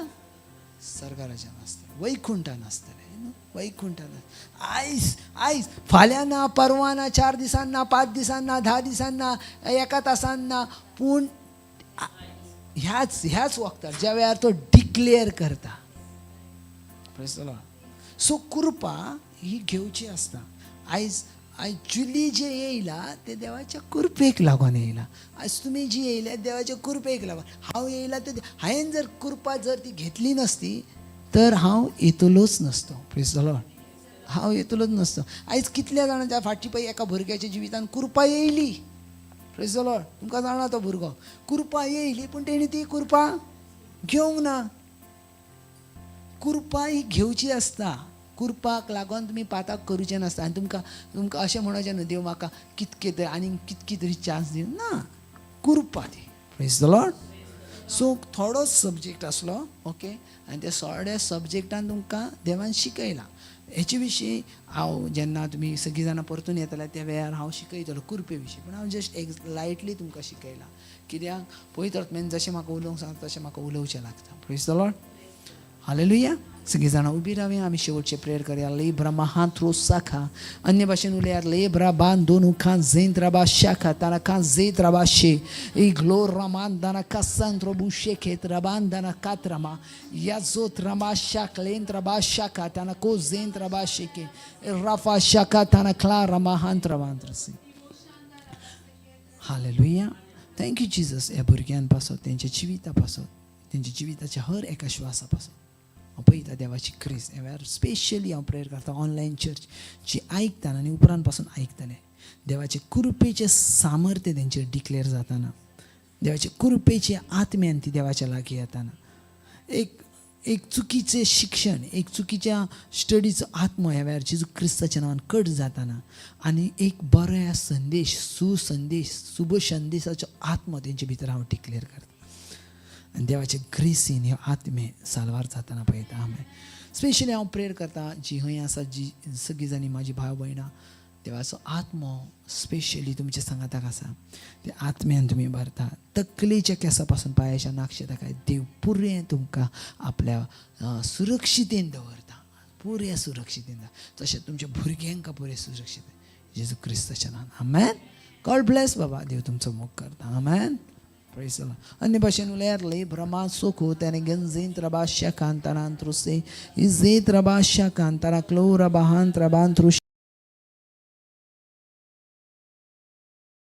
सर्गाराज्यान आसतलें वैकुंठान आसतलें वैकुंठान आयज फाल्यां ना परवां ना 4 दिसान ना 5 दिसान ना 10 दिसान ना 1 तासान ना पूण ह्याच वक्तार ज्या वेळार तो डिक्लेअर करता सो कृपा ही घेवची आसता आयज जुली जे येयला ते देवाच्या कृपेक लागून येयला आयज तुमी जी येयल्या देवाच्या कृपेक लागून हांव येयला ते हांवें जर कृपा जर ती घेतली नसती तर हांव येतलोच नसतो प्रेज द लॉर्ड हांव येतलोच नसतो आयज कितल्या जाणांच्या फाटी पळय एका भुरग्याच्या जिवितान कृपा येयली प्रेज द लॉर्ड तुमकां जाणा तो भुरगो कृपा येयली पूण तेणी ती कृपा घेवंक ना कृपा ही घेवची आसता कृपाक लागून तुमी पाताक करूचें नासता आनी तुमकां अशें म्हणचें न्हू देव म्हाका कितके तरी आनी कितके तरी चान्स दिवन ना कृपा ती प्रेज द लॉर्ड सो थोडोच सब्जेक्ट आसलो ओके आनी त्या थोड्या सब्जेक्टान तुमकां देवान शिकयलां हेचे विशीं हांव जेन्ना तुमी सगळीं जाणां परतून येतले त्या वेळार हांव शिकयतलो कृपे विशीं पूण हांव जस्ट लायटली तुमकां शिकयलां कित्याक पळयत मेन जशें म्हाका उलोवंक सांगता तशें म्हाका उलोवचें लागता प्रेज द लॉर्ड हालेलुया सगळीं जाणां उबी रावया आमी शेवटचे प्रेयर करया ले ब्रह्मा हांत्रो साखा अन्य भाशेन उलयात ले ब्राबान दोनू खान झेंत राबा शाखा ताना खान झेत राबा शे ई ग्लो रामान दाना कासान त्रोबू शेखेत राबान दाना कात रमा या जोत रमा शाक लेंत राबा शाखा ताना को झेंत राबा शेके राफा शाखा ताना क्ला रमा हांत राबांत्रसी हालेलुया थँक्यू जीजस ह्या भुरग्यां पासत तेंच्या जिविता पासत तेंच्या जिविताच्या हर एका श्वासा पासत हांव पळयता देवाची क्रिस्त ह्या वेळार स्पेशली हांव प्रेयर करता ऑनलायन चर्च जी आयकताना आनी उपरांत पासून आयकतले देवाचे कृपेचे सामर्थ्य तेंचेर डिक्लेअर जाताना देवाचे कृपेचे आत्म्यान ती देवाच्या लागीं येताना एक चुकीचें शिक्षण एक चुकीच्या स्टडीचो आत्मो ह्या वेळार जेजू क्रिस्ताच्या नांवान कट जाताना आनी एक बऱ्या संदेश सुसंदेश शुभ संदेशाचो आत्मो तेंचे भितर हांव डिक्लेअर करता आनी देवाचे ग्रेसीन ह्यो आत्मे साल्वार जाताना पळयता हांवें स्पेशली हांव प्रेयर करता जी खंय आसा जी सगळीं जाणीं म्हाजी भाव भयणां देवाचो आत्मो स्पेशली तुमच्या सांगाताक आसा ते आत्म्यान तुमी भरता तकलेच्या केंसा पासून पांयाच्या नाकशे ताका देव पुरें तुमकां आपल्या सुरक्षितेन दवरता पुऱ्या सुरक्षितेन तशें तुमच्या भुरग्यांक पुरे सुरक्षीत जेजू क्रिस्ताच्या नांवान आमेन गॉड ब्लेस बाबा देव तुमचो मोग करता आमेन प्रेज द लॉर्ड अन्य भाशेन उलयात ले ब्रह्मा सोखो त्याने गंजेंत रबा शाकांतानांत्रुसे इजेत रबा शाकांताना क्लो रबाहांत रबांत्रुश